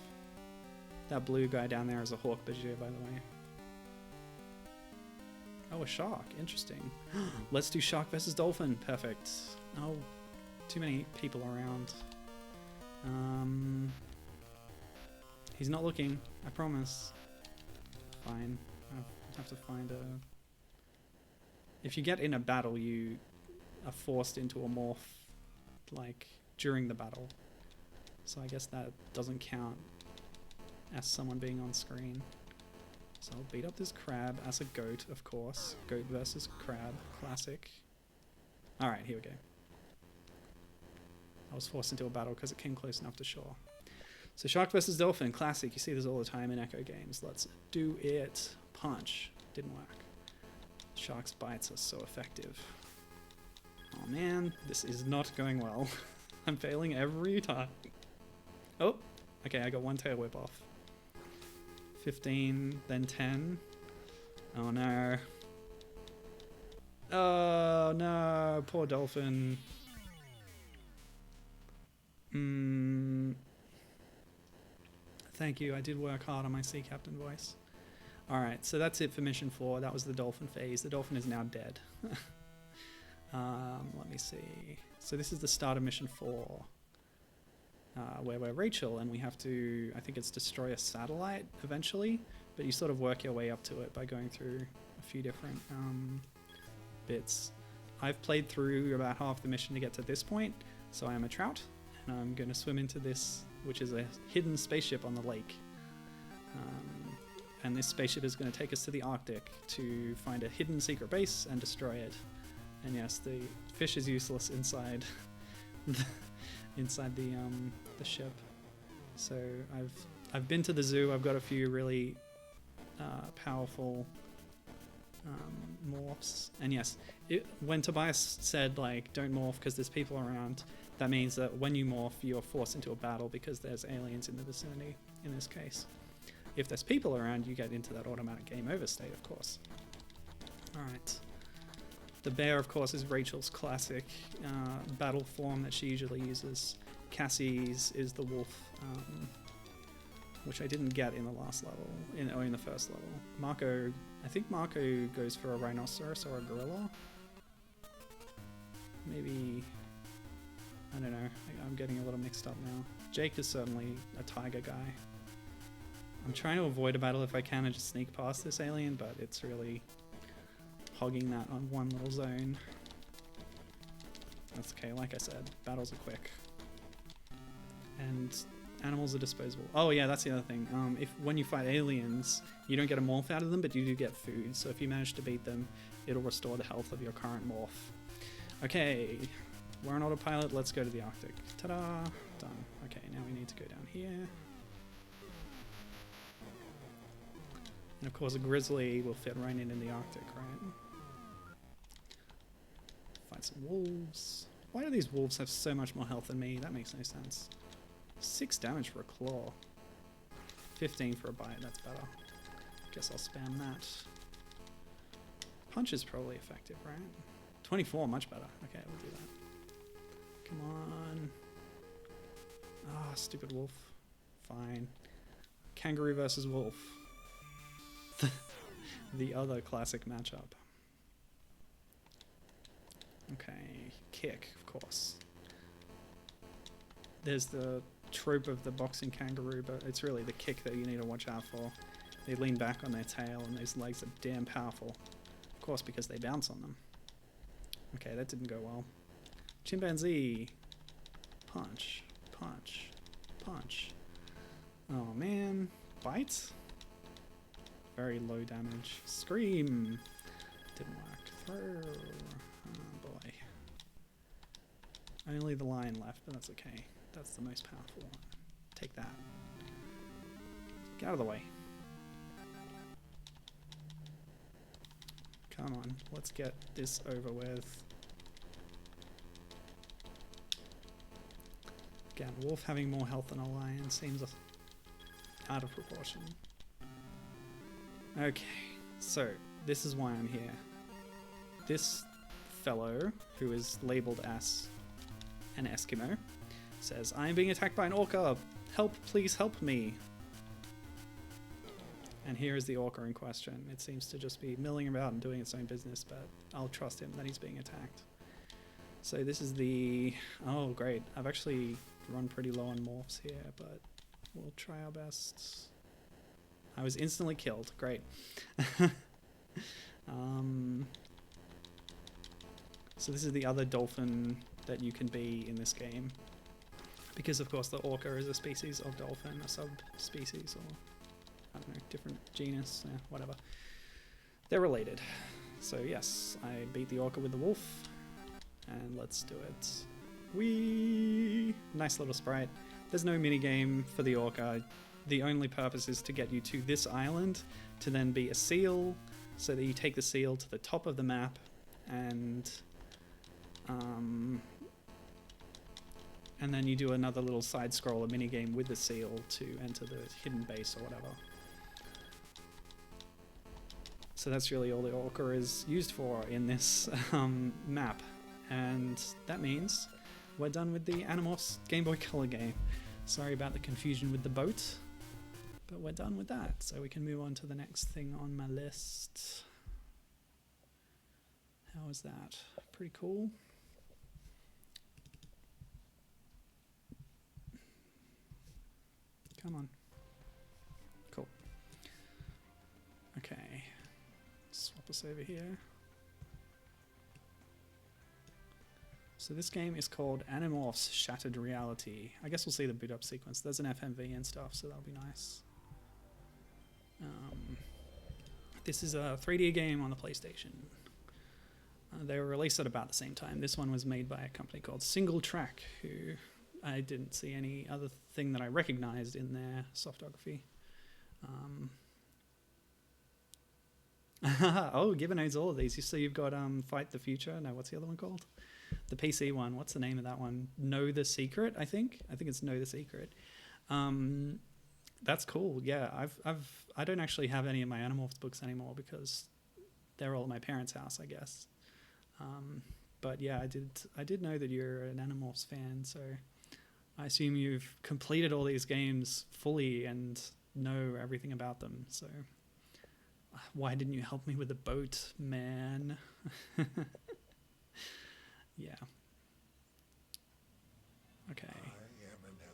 That blue guy down there is a hawk Bajir, by the way. Oh, a shark. Interesting. Let's do shark versus dolphin. Perfect. Oh, too many people around. He's not looking. I promise. Fine. I have to find a... If you get in a battle, you are forced into a morph, like, during the battle. So I guess that doesn't count as someone being on screen. So I'll beat up this crab as a goat, of course. Goat versus crab, classic. Alright, here we go. I was forced into a battle because it came close enough to shore. So shark versus dolphin, classic. You see this all the time in Echo games. Let's do it. Punch. Didn't work. Shark's bites are so effective. Oh man, this is not going well. I'm failing every time. Oh, okay, I got one tail whip off. 15, then 10. Oh no. Oh no, poor dolphin. Thank you, I did work hard on my sea captain voice. Alright, so that's it for mission 4. That was the dolphin phase. The dolphin is now dead. Let me see. So this is the start of mission 4. Where we're Rachel and we have to, I think it's destroy a satellite eventually, but you sort of work your way up to it by going through a few different bits. I've played through about half the mission to get to this point, so I am a trout, and I'm going to swim into this, which is a hidden spaceship on the lake. And this spaceship is going to take us to the Arctic to find a hidden secret base and destroy it. And yes, the fish is useless inside inside the ship. So I've been to the zoo. I've got a few really powerful morphs. And yes, when Tobias said like don't morph because there's people around, that means that when you morph, you're forced into a battle because there's aliens in the vicinity. In this case, if there's people around, you get into that automatic game over state, of course. All right. The bear, of course, is Rachel's classic battle form that she usually uses. Cassie's is the wolf, which I didn't get in the last level, in the first level. Marco, I think Marco goes for a rhinoceros or a gorilla. Maybe, I don't know, I'm getting a little mixed up now. Jake is certainly a tiger guy. I'm trying to avoid a battle if I can and just sneak past this alien, but it's really hogging that on one little zone. That's okay, like I said, battles are quick. And animals are disposable. Oh yeah, that's the other thing. When you fight aliens, you don't get a morph out of them, but you do get food. So if you manage to beat them, it'll restore the health of your current morph. Okay, we're on autopilot, let's go to the Arctic. Ta-da! Done. Okay, now we need to go down here. And of course a grizzly will fit right in the Arctic, right? Fight some wolves. Why do these wolves have so much more health than me? That makes no sense. 6 damage for a claw. 15 for a bite, that's better. Guess I'll spam that. Punch is probably effective, right? 24, much better. Okay, we'll do that. Come on. Ah, stupid wolf. Fine. Kangaroo versus wolf. The other classic matchup. Okay, kick, of course. There's the trope of the boxing kangaroo, but it's really the kick that you need to watch out for. They lean back on their tail and those legs are damn powerful. Of course, because they bounce on them. Okay, that didn't go well. Chimpanzee. Punch, punch, punch. Oh man, bites? Very low damage. Scream! Didn't work. Throw. Oh boy. Only the lion left, but that's okay. That's the most powerful one. Take that. Get out of the way. Come on, let's get this over with. Again, wolf having more health than a lion seems out of proportion. Okay, so this is why I'm here. This fellow, who is labeled as an Eskimo, says, I'm being attacked by an orca. Help, please help me. And here is the orca in question. It seems to just be milling about and doing its own business, but I'll trust him that he's being attacked. So this is the... Oh, great. I've actually run pretty low on morphs here, but we'll try our best. I was instantly killed. Great. So this is the other dolphin that you can be in this game. Because, of course, the orca is a species of dolphin, a subspecies, or... I don't know, different genus, whatever. They're related. So yes, I beat the orca with the wolf. And let's do it. Whee! Nice little sprite. There's no minigame for the orca. The only purpose is to get you to this island, to then be a seal, so that you take the seal to the top of the map, and then you do another little side-scroller minigame with the seal to enter the hidden base or whatever. So that's really all the orca is used for in this map. And that means we're done with the Animorphs Game Boy Color game. Sorry about the confusion with the boat, but we're done with that. So we can move on to the next thing on my list. How is that? Pretty cool. Come on. Cool. Okay. Swap us over here. So this game is called Animorphs Shattered Reality. I guess we'll see the boot up sequence. There's an FMV and stuff, so that'll be nice. This is a 3D game on the PlayStation. They were released at about the same time. This one was made by a company called Single Track, who I didn't see any other thing that I recognized in their softography. Oh, Gibbon owns all of these. So you've got Fight the Future. No, what's the other one called? The PC one. What's the name of that one? Know the Secret, I think. I think it's Know the Secret. That's cool. Yeah, I don't actually have any of my Animorphs books anymore because they're all at my parents' house, I guess. But yeah, I did know that you're an Animorphs fan, so I assume you've completed all these games fully and know everything about them. So why didn't you help me with the boat, man? Yeah. Okay.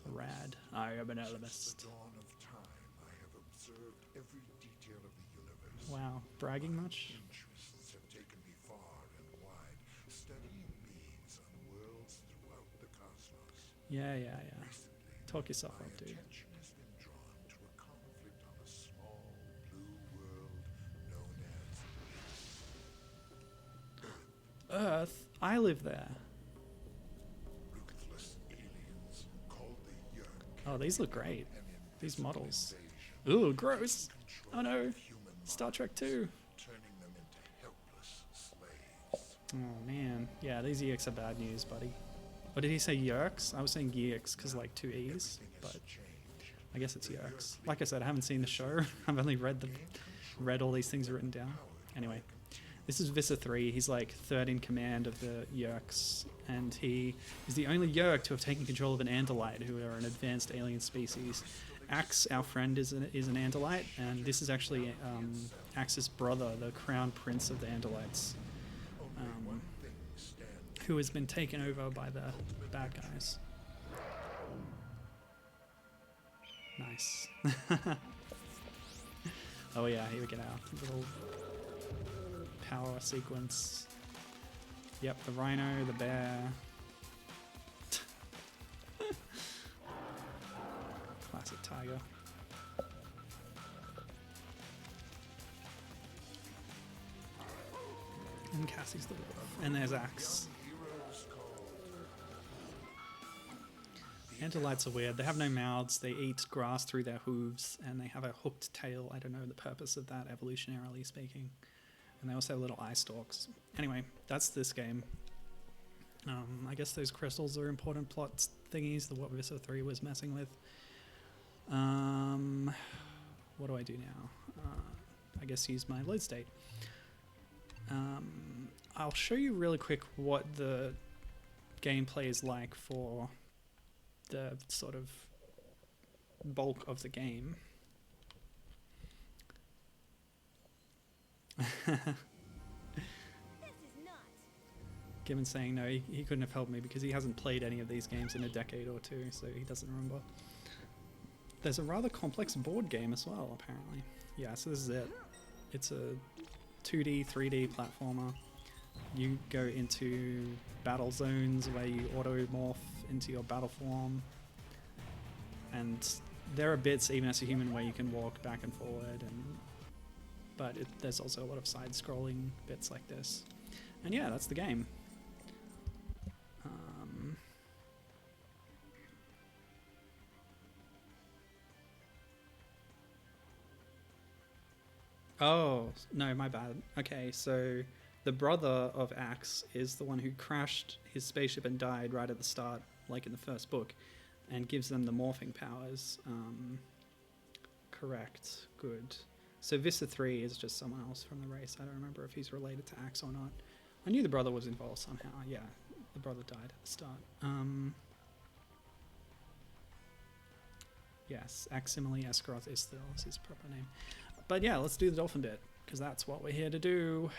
Rad. I am an elemist. Wow. Bragging much? Interests have taken me far and wide, studying beings on worlds throughout the cosmos. Yeah. Recently, Talk yourself my up, dude. attention has been drawn to a conflict on the small blue world known as Earth? I live there. ruthless aliens called the Yearn. Oh, these look great. These models. Invasion Ooh, gross. Oh no. human Star Trek 2. turning them into helpless slaves. Oh man. Yeah, these EX are bad news, buddy. Or did he say Yerks? I was saying Geeks because like 2 E's, but I guess it's Yerks. Like I said, I haven't seen the show. I've only read all these things written down. Anyway, this is Visa 3. He's like third in command of the Yerks, and he is the only Yerk to have taken control of an Andalite, who are an advanced alien species. Axe, our friend, is an Andalite, and this is actually Axe's brother, the crown prince of the Andalites, who has been taken over by the bad guys. Nice. Oh yeah, here we get our little power sequence. Yep, the rhino, the bear. Classic tiger. And Cassie's the wolf. And there's Axe. Andalites are weird. They have no mouths, they eat grass through their hooves, and they have a hooked tail. I don't know the purpose of that, evolutionarily speaking. And they also have little eye stalks. Anyway, that's this game. I guess those crystals are important plot thingies, the what Vista 3 was messing with. What do I do now? I guess use my load state. I'll show you really quick what the gameplay is like for the sort of bulk of the game. Given's saying no, he couldn't have helped me because he hasn't played any of these games in a decade or two, so he doesn't remember. There's a rather complex board game as well, apparently. Yeah, so this is it. It's a 2D, 3D platformer. You go into battle zones where you auto-morph into your battle form. And there are bits, even as a human, where you can walk back and forward. But there's also a lot of side-scrolling bits like this. And yeah, that's the game. Oh, no, my bad. Okay, so the brother of Axe is the one who crashed his spaceship and died right at the start, like in the first book, and gives them the morphing powers. Correct. Good. So Vista 3 is just someone else from the race. I don't remember if he's related to Axe or not. I knew the brother was involved somehow. Yeah, the brother died at the start. Yes, Aximile Escaroth is his proper name. But yeah, let's do the dolphin bit, because that's what we're here to do.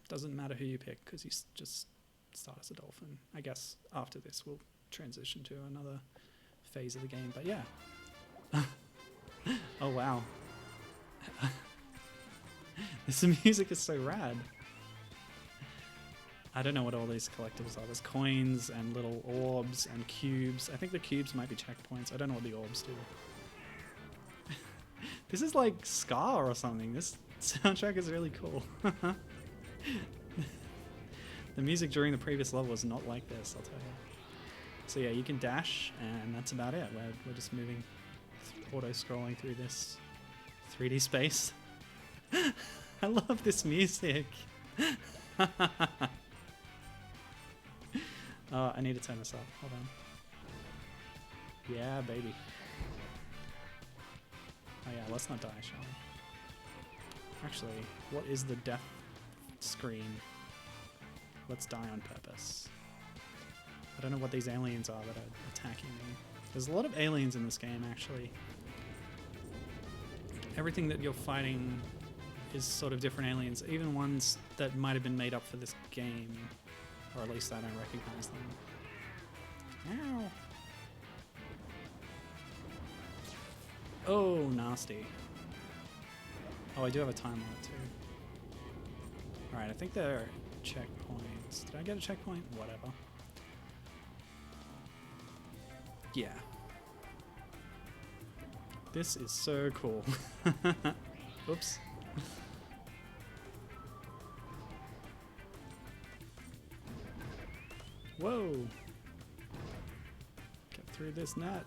Doesn't matter who you pick, because you just start as a dolphin. I guess after this we'll transition to another phase of the game, but yeah. Oh wow. This music is so rad. I don't know what all these collectibles are. There's coins and little orbs and cubes. I think the cubes might be checkpoints. I don't know what the orbs do. This is like Scar or something. This soundtrack is really cool. The music during the previous level was not like this, I'll tell you. So yeah, you can dash, and that's about it. We're just moving, auto-scrolling through this 3D space. I love this music. Oh, I need to turn this up. Hold on. Yeah, baby. Oh yeah, let's not die, shall we? Actually, what is the death screen? Let's die on purpose. I don't know what these aliens are that are attacking me. There's a lot of aliens in this game, actually. Everything that you're fighting is sort of different aliens, even ones that might have been made up for this game. Or at least I don't recognize them. Ow! Oh, nasty. Oh, I do have a time limit too. Alright, I think there are checkpoints. Did I get a checkpoint? Whatever. Yeah. This is so cool. Oops. Whoa! Get through this net.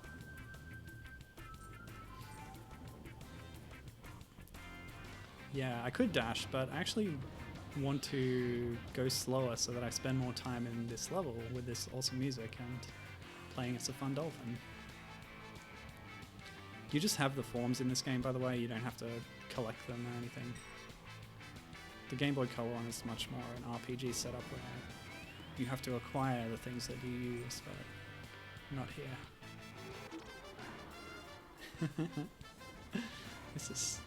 Yeah, I could dash, but I actually want to go slower so that I spend more time in this level with this awesome music and playing as a fun dolphin. You just have the forms in this game, by the way. You don't have to collect them or anything. The Game Boy Color one is much more an RPG setup where you have to acquire the things that you use, but not here. This is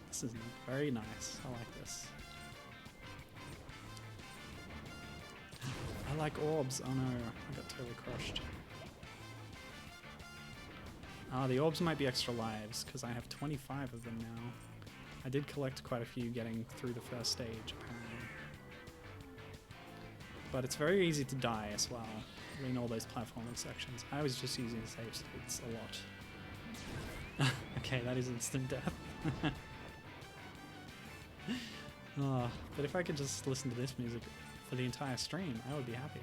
very nice. I like this. I like orbs. Oh no, I got totally crushed. The orbs might be extra lives, because I have 25 of them now. I did collect quite a few getting through the first stage, apparently. But it's very easy to die as well, in all those platforming sections. I was just using save states a lot. Okay, that is instant death. But if I could just listen to this music for the entire stream, I would be happy.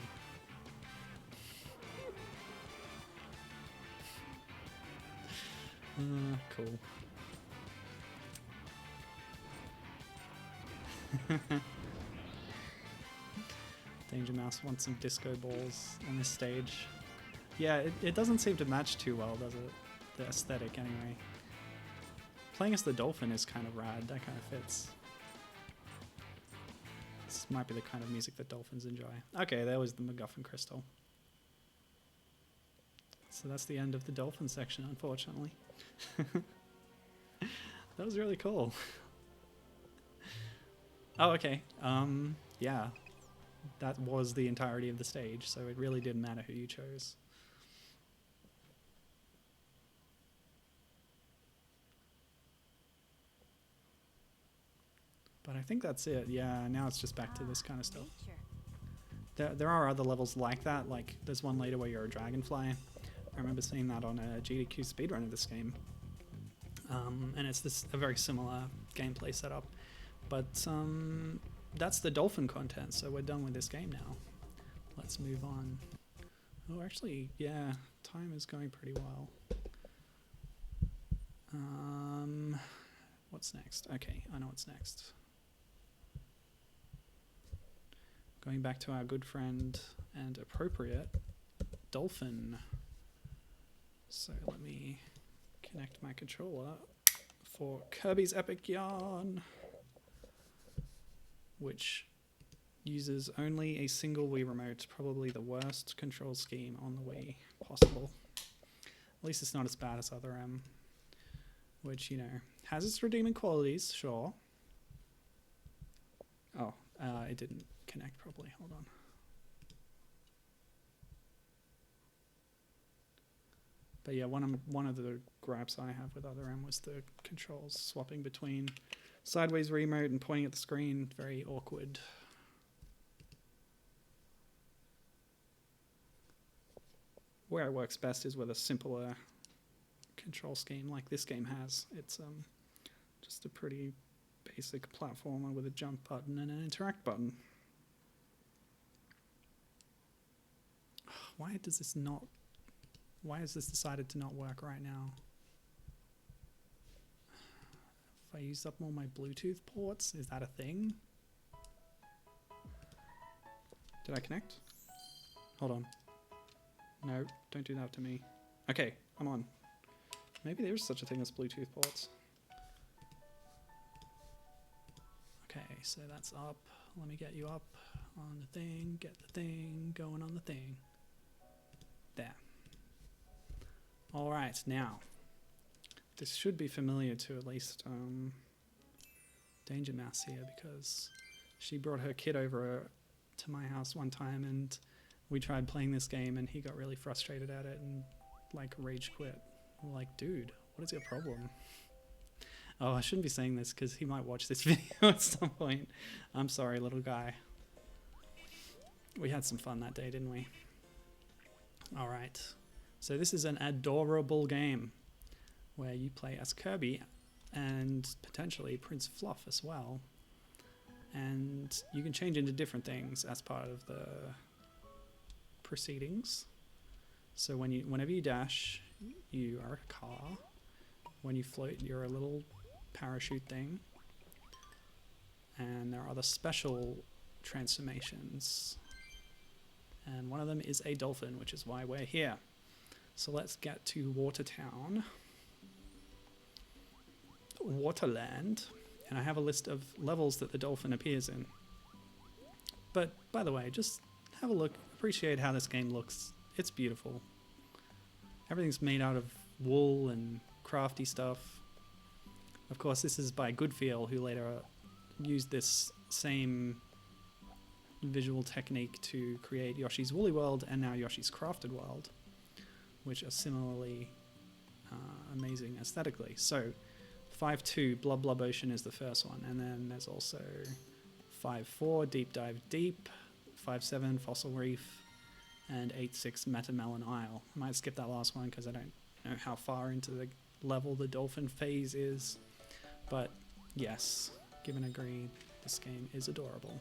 Cool. Danger Mouse wants some disco balls on this stage. Yeah, it doesn't seem to match too well, does it? The aesthetic, anyway. Playing as the dolphin is kind of rad. That kind of fits. This might be the kind of music that dolphins enjoy. Okay, there was the MacGuffin crystal. So that's the end of the dolphin section, unfortunately. That was really cool. Oh, okay. Yeah. That was the entirety of the stage, so it really didn't matter who you chose. But I think that's it. Yeah, now it's just back to this kind of stuff. There are other levels like that. Like, there's one later where you're a dragonfly. I remember seeing that on a GDQ speedrun of this game. And it's a very similar gameplay setup. But that's the dolphin content, so we're done with this game now. Let's move on. Oh, actually, yeah, time is going pretty well. What's next? Okay, I know what's next. Going back to our good friend and appropriate Dolphin. So let me connect my controller for Kirby's Epic Yarn, which uses only a single Wii remote, probably the worst control scheme on the Wii possible. At least it's not as bad as Other M, which, you know, has its redeeming qualities, sure. Oh, it didn't connect properly. Hold on. But yeah, one of the gripes I have with Other M was the controls swapping between sideways remote and pointing at the screen. Very awkward. Where it works best is with a simpler control scheme like this game has. It's just a pretty basic platformer with a jump button and an interact button. Why has this decided to not work right now? If I use up all my Bluetooth ports, is that a thing? Did I connect? Hold on. No, don't do that to me. Okay, I'm on. Maybe there is such a thing as Bluetooth ports. Okay, so that's up. Let me get you up on the thing. Get the thing going on the thing. There. Alright, now. This should be familiar to at least Danger Mouse here, because she brought her kid over to my house one time and we tried playing this game and he got really frustrated at it and like rage quit. We're like, dude, what is your problem? Oh, I shouldn't be saying this because he might watch this video at some point. I'm sorry, little guy. We had some fun that day, didn't we? Alright. So this is an adorable game where you play as Kirby and potentially Prince Fluff as well. And you can change into different things as part of the proceedings. So whenever you dash, you are a car. When you float, you're a little parachute thing. And there are other special transformations. And one of them is a dolphin, which is why we're here. So let's get to Watertown. Waterland. And I have a list of levels that the dolphin appears in. But, by the way, just have a look. Appreciate how this game looks. It's beautiful. Everything's made out of wool and crafty stuff. Of course, this is by Goodfeel, who later used this same visual technique to create Yoshi's Woolly World and now Yoshi's Crafted World, which are similarly amazing aesthetically. So 5.2 Blub Blub Ocean is the first one, and then there's also 5.4 Deep Dive Deep, 5.7 Fossil Reef, and 8.6 Metamelon Isle. I might skip that last one because I don't know how far into the level the dolphin phase is, but yes, given agree, this game is adorable.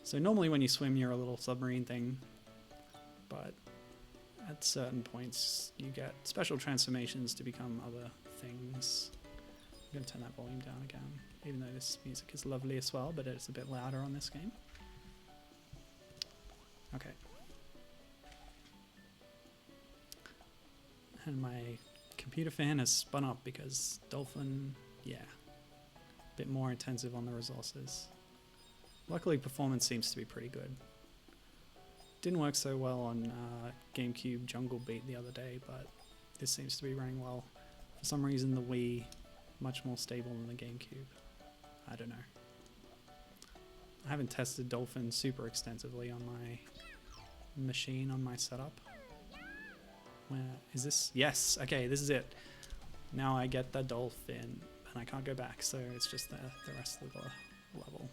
So normally when you swim you're a little submarine thing, but at certain points you get special transformations to become other things. I'm going to turn that volume down again, even though this music is lovely as well, but it's a bit louder on this game. Okay. And my computer fan has spun up because Dolphin, yeah, a bit more intensive on the resources. Luckily, performance seems to be pretty good. Didn't work so well on GameCube Jungle Beat the other day, but this seems to be running well. For some reason, the Wii much more stable than the GameCube. I don't know. I haven't tested Dolphin super extensively on my machine, on my setup. Where is this? Yes, okay, this is it. Now I get the Dolphin, and I can't go back, so it's just the rest of the level.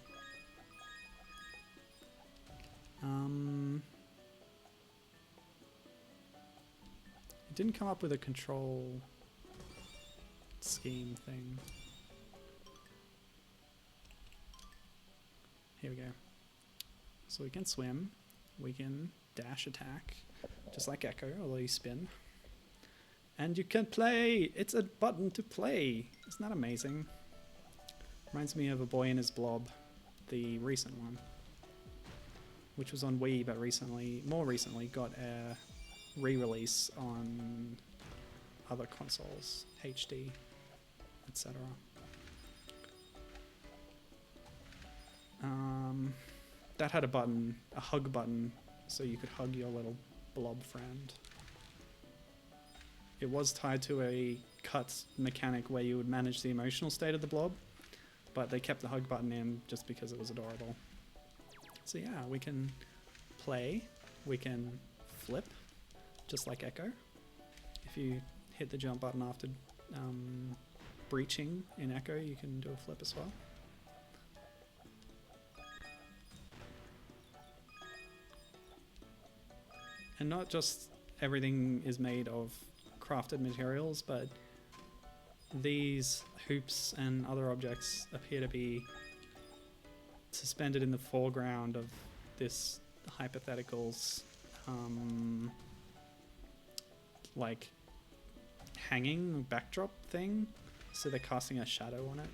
It didn't come up with a control scheme thing. Here we go. So we can swim, we can dash attack, just like Echo, although you spin. And you can play! It's a button to play! Isn't that amazing? Reminds me of A Boy and His Blob, the recent one, which was on Wii, but more recently got a re-release on other consoles, HD, etc. That had a button, a hug button, so you could hug your little blob friend. It was tied to a cut mechanic where you would manage the emotional state of the blob, but they kept the hug button in just because it was adorable. So yeah, we can play, we can flip, just like Echo. If you hit the jump button after breaching in Echo, you can do a flip as well. And not just everything is made of crafted materials, but these hoops and other objects appear to be suspended in the foreground of this hypothetical's like hanging backdrop thing, so they're casting a shadow on it.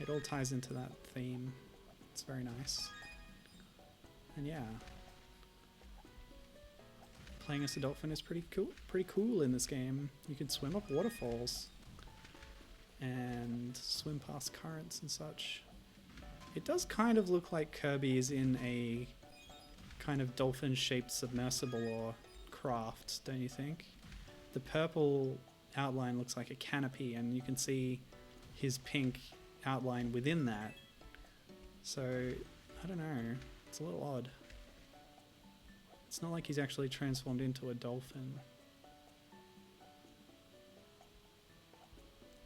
It all ties into that theme. It's very nice. And yeah, playing as a dolphin is pretty cool in this game. You can swim up waterfalls and swim past currents and such. It does kind of look like Kirby is in a kind of dolphin-shaped submersible or craft, don't you think? The purple outline looks like a canopy, and you can see his pink outline within that. So, I don't know. It's a little odd. It's not like he's actually transformed into a dolphin.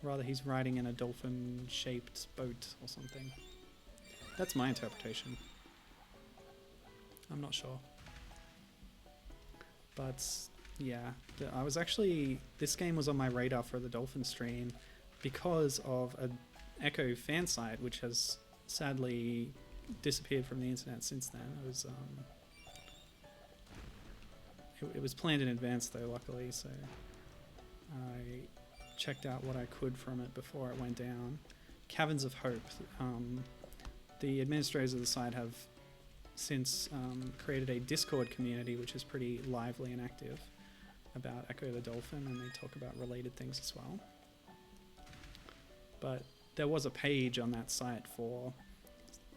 Rather, he's riding in a dolphin-shaped boat or something. That's my interpretation. I'm not sure. But, yeah. I was actually... This game was on my radar for the Dolphin stream because of an Echo fan site, which has sadly disappeared from the internet since then. It was... It was planned in advance though, luckily, so I checked out what I could from it before it went down. Caverns of Hope. The administrators of the site have since created a Discord community which is pretty lively and active about Echo the Dolphin, and they talk about related things as well. But there was a page on that site for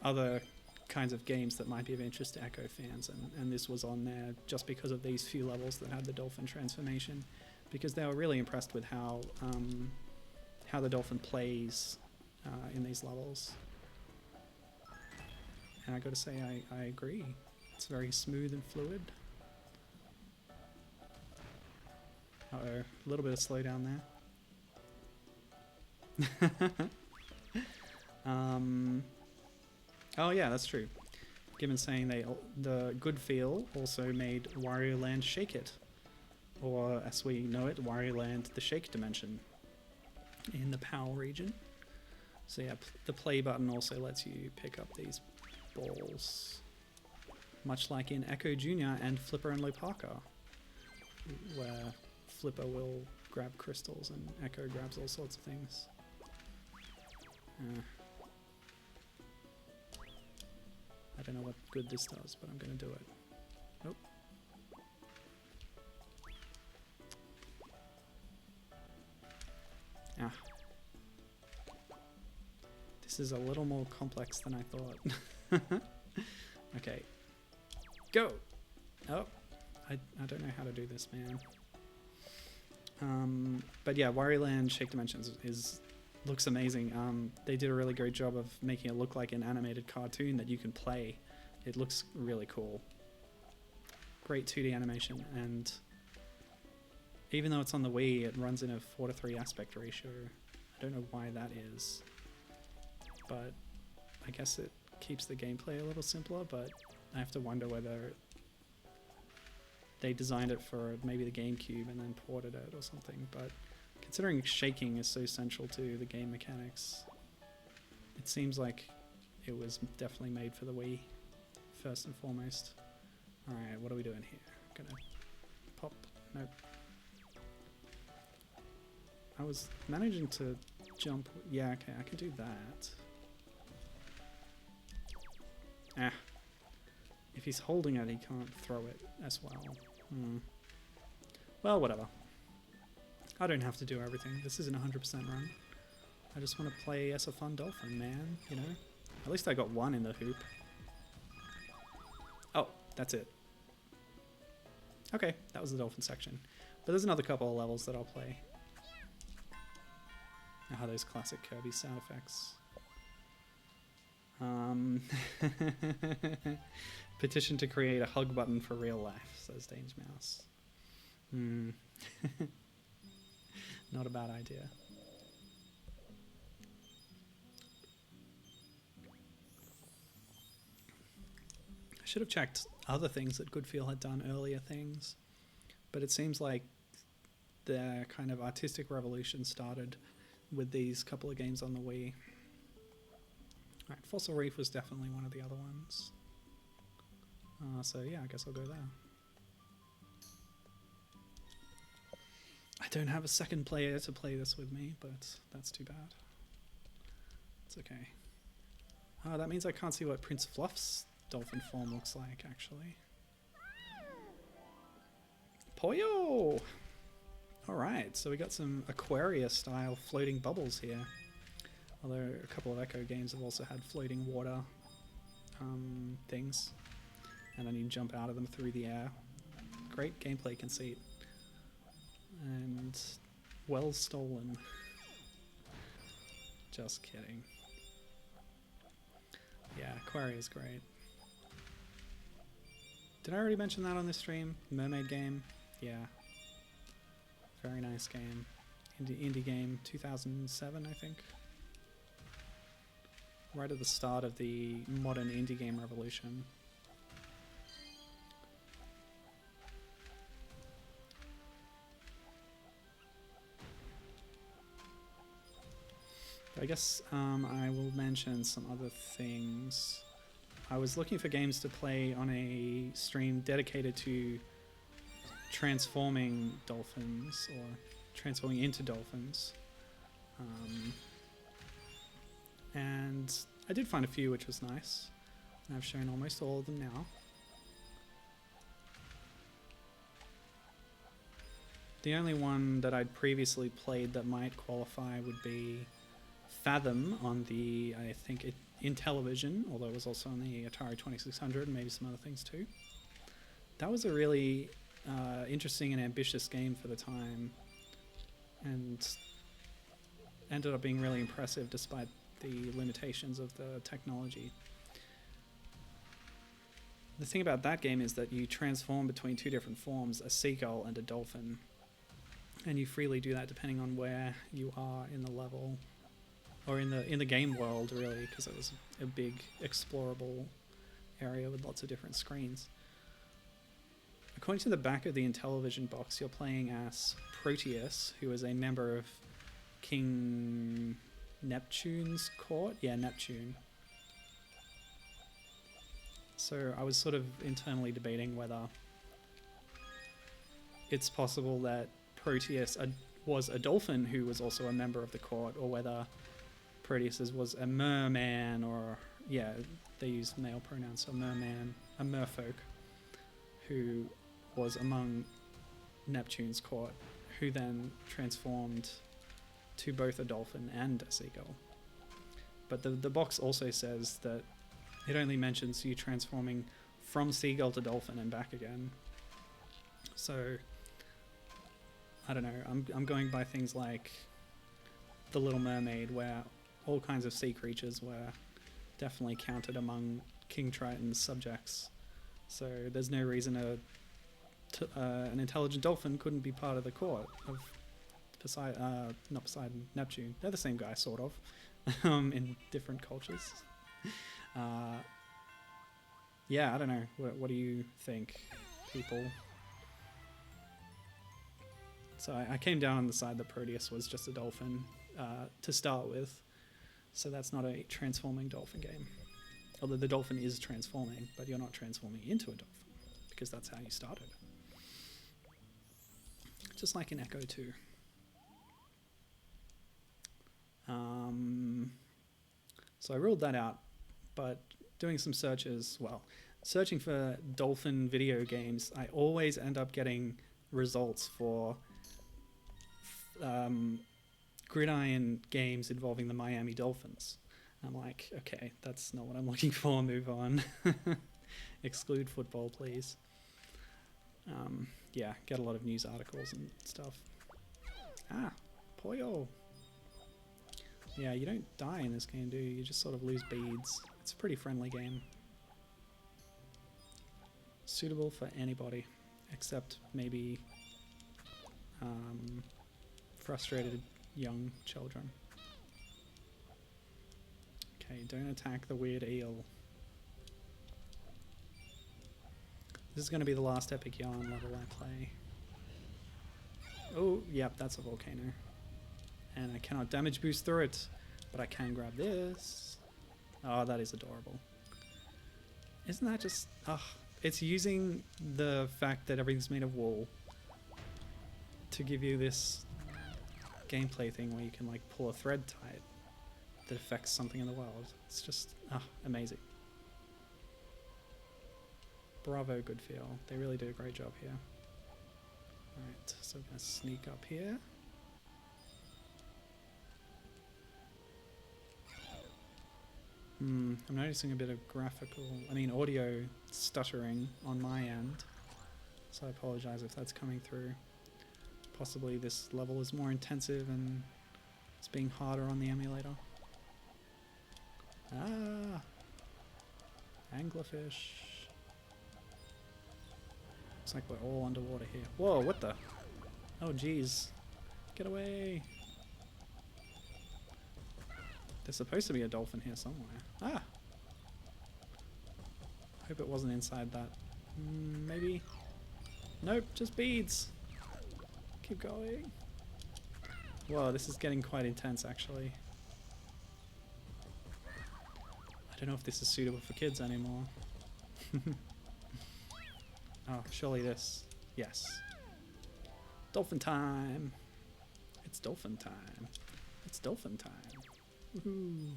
other kinds of games that might be of interest to Echo fans, and this was on there just because of these few levels that had the dolphin transformation, because they were really impressed with how the dolphin plays in these levels. And I gotta say, I agree. It's very smooth and fluid. Uh-oh, a little bit of slowdown there. Oh yeah, that's true. Given saying the Good Feel also made Wario Land Shake It, or as we know it, Wario Land the Shake Dimension in the PAL region. So yeah, the play button also lets you pick up these balls. much like in Echo Jr. and Flipper and Lopaka, where Flipper will grab crystals and Echo grabs all sorts of things. I don't know what good this does, but I'm going to do it. Nope. Ah. This is a little more complex than I thought. Okay. Go! Oh. I don't know how to do this, man. But yeah, Wario Shake Dimensions looks amazing. They did a really great job of making it look like an animated cartoon that you can play. It looks really cool. Great 2D animation, and even though it's on the Wii, it runs in a 4:3 aspect ratio. I don't know why that is, but I guess it keeps the gameplay a little simpler, but I have to wonder whether they designed it for maybe the GameCube and then ported it or something. But considering shaking is so central to the game mechanics, it seems like it was definitely made for the Wii, first and foremost. Alright, what are we doing here? Gonna pop. Nope. I was managing to jump. Yeah, okay, I can do that. Ah. If he's holding it, he can't throw it as well. Well, whatever. I don't have to do everything. This isn't 100% run. I just want to play as a fun dolphin, man, you know? At least I got one in the hoop. Oh, that's it. Okay, that was the dolphin section. But there's another couple of levels that I'll play. Ah, those classic Kirby sound effects. Petition to create a hug button for real life, says Danger Mouse. Not a bad idea. I should have checked other things that Goodfeel had done, earlier things, but it seems like their kind of artistic revolution started with these couple of games on the Wii. Alright, Fossil Reef was definitely one of the other ones. So yeah, I guess I'll go there. I don't have a second player to play this with me, but that's too bad. It's okay. Oh, that means I can't see what Prince Fluff's dolphin form looks like, actually. Poyo! Alright, so we got some Aquaria-style floating bubbles here. Although a couple of Echo games have also had floating water things. And then you jump out of them through the air. Great gameplay conceit. And well stolen. Just kidding. Yeah, Aquaria is great. Did I already mention that on this stream? Mermaid game? Yeah. Very nice game. Indie game, 2007, I think. Right at the start of the modern indie game revolution. I guess I will mention some other things. I was looking for games to play on a stream dedicated to transforming dolphins, or transforming into dolphins. And I did find a few, which was nice. And I've shown almost all of them now. The only one that I'd previously played that might qualify would be Fathom on the, I think, Intellivision, although it was also on the Atari 2600 and maybe some other things too. That was a really interesting and ambitious game for the time, and ended up being really impressive despite the limitations of the technology. The thing about that game is that you transform between two different forms, a seagull and a dolphin, and you freely do that depending on where you are in the level, or in the game world, really, because it was a big explorable area with lots of different screens. According to the back of the Intellivision box, you're playing as Proteus, who is a member of King Neptune's court. Yeah, Neptune. So I was sort of internally debating whether it's possible that Proteus was a dolphin who was also a member of the court, or whether Proteus was a merman, or yeah, they use male pronouns, so merman, a merfolk who was among Neptune's court, who then transformed to both a dolphin and a seagull. But the box also says that it only mentions you transforming from seagull to dolphin and back again. So I don't know, I'm going by things like the Little Mermaid, where all kinds of sea creatures were definitely counted among King Triton's subjects. So there's no reason an intelligent dolphin couldn't be part of the court of not Poseidon, Neptune. They're the same guy, sort of, in different cultures. Yeah, I don't know. What do you think, people? So I came down on the side that Proteus was just a dolphin to start with. So that's not a transforming dolphin game. Although the dolphin is transforming, but you're not transforming into a dolphin, because that's how you started. Just like in Echo 2. So I ruled that out, but doing some searches, well, searching for dolphin video games, I always end up getting results for gridiron games involving the Miami Dolphins. I'm like, okay, that's not what I'm looking for, move on. Exclude football, please. Yeah, get a lot of news articles and stuff. Ah, Poyo. Yeah, you don't die in this game, do you? You just sort of lose beads. It's a pretty friendly game. Suitable for anybody, except maybe frustrated young children. Okay, don't attack the weird eel. This is going to be the last Epic Yarn level I play. Oh, yep, that's a volcano. And I cannot damage boost through it, but I can grab this. Oh, that is adorable. Isn't that just... it's using the fact that everything's made of wool to give you this gameplay thing where you can like pull a thread tight that affects something in the world. It's just amazing. Bravo, good feel. They really do a great job here. Alright, so I'm going to sneak up here. I'm noticing a bit of audio stuttering on my end, so I apologize if that's coming through. Possibly this level is more intensive and it's being harder on the emulator. Ah! Anglerfish. Looks like we're all underwater here. Whoa, what the? Oh, jeez. Get away! There's supposed to be a dolphin here somewhere. Ah! Hope it wasn't inside that. Maybe? Nope, just beads. Keep going. Whoa, this is getting quite intense, actually. I don't know if this is suitable for kids anymore. Oh, surely this. Yes. Dolphin time! It's dolphin time. It's dolphin time. Woohoo!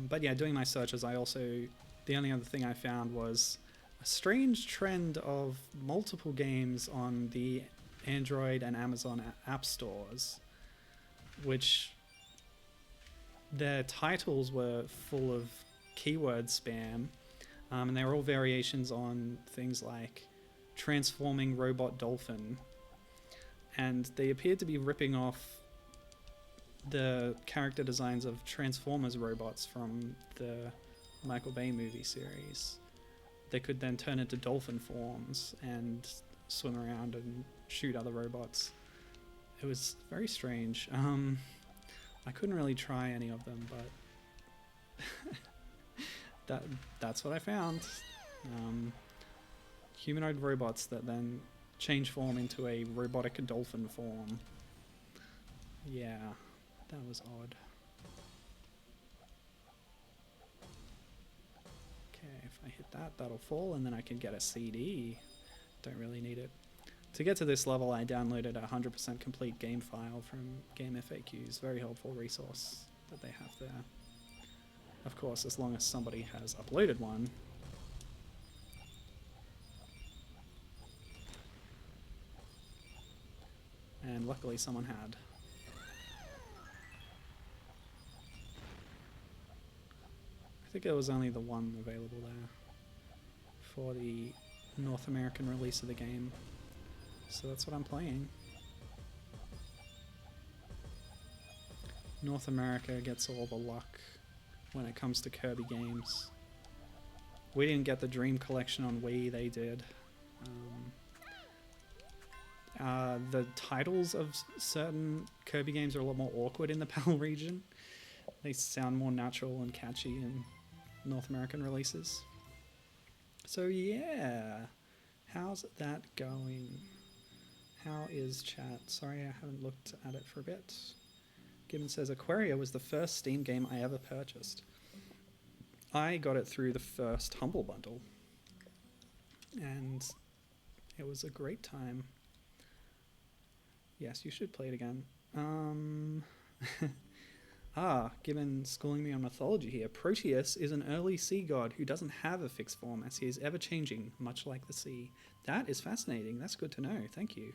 But yeah, doing my searches, the only other thing I found was a strange trend of multiple games on the Android and Amazon app stores, which their titles were full of keyword spam, and they were all variations on things like transforming robot dolphin, and they appeared to be ripping off the character designs of Transformers robots from the Michael Bay movie series. They could then turn into dolphin forms and swim around and shoot other robots. It was very strange. I couldn't really try any of them, but that's what I found. Humanoid robots that then change form into a robotic dolphin form. Yeah, that was odd. I hit that, that'll fall, and then I can get a CD. Don't really need it. To get to this level, I downloaded a 100% complete game file from Game FAQs. Very helpful resource that they have there. Of course, as long as somebody has uploaded one. And luckily someone had. I think there was only the one available there for the North American release of the game. So that's what I'm playing. North America gets all the luck when it comes to Kirby games. We didn't get the Dream Collection on Wii, they did. The titles of certain Kirby games are a lot more awkward in the PAL region. They sound more natural and catchy in North American releases. So yeah, how's that going? How is chat? Sorry, I haven't looked at it for a bit. Gibbon says, Aquaria was the first Steam game I ever purchased. I got it through the first Humble Bundle. And it was a great time. Yes, you should play it again. Gibbon schooling me on mythology here. Proteus is an early sea god who doesn't have a fixed form as he is ever-changing, much like the sea. That is fascinating. That's good to know. Thank you.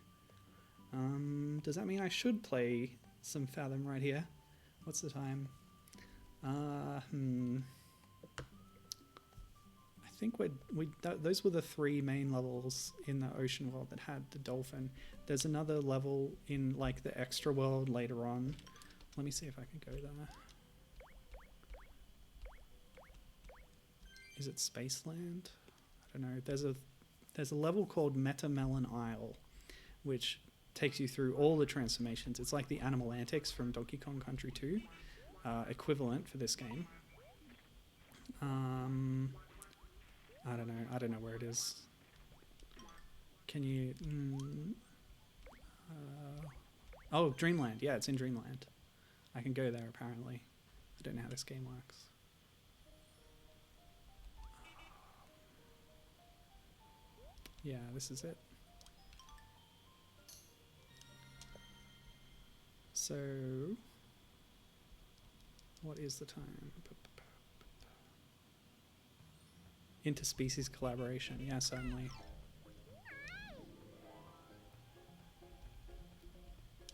Does that mean I should play some Fathom right here? What's the time? I think those were the 3 main levels in the ocean world that had the dolphin. There's another level in like the extra world later on. Let me see if I can go there. Is it Spaceland? I don't know. There's a level called Metamelon Isle, which takes you through all the transformations. It's like the Animal Antics from Donkey Kong Country 2, equivalent for this game. I don't know where it is. Can you... oh, Dreamland. Yeah, it's in Dreamland. I can go there, apparently. I don't know how this game works. Yeah, this is it. So... what is the time? Interspecies collaboration. Yeah, certainly.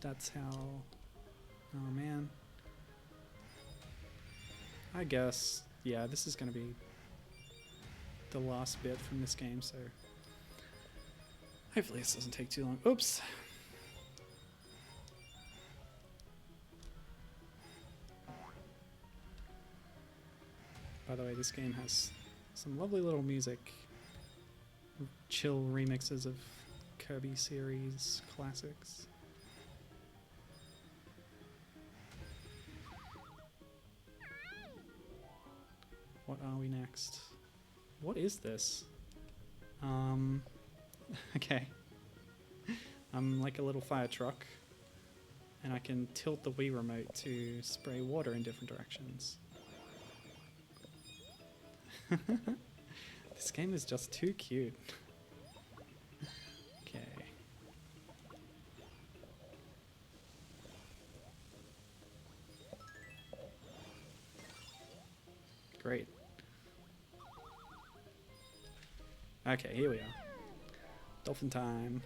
That's how... oh, man. I guess, yeah, this is going to be the last bit from this game, so... hopefully this doesn't take too long. Oops! By the way, this game has some lovely little music. Chill remixes of Kirby series classics. What are we next? What is this? Okay. I'm like a little fire truck, and I can tilt the Wii remote to spray water in different directions. This game is just too cute. Okay. Great. Okay, here we are. Dolphin time.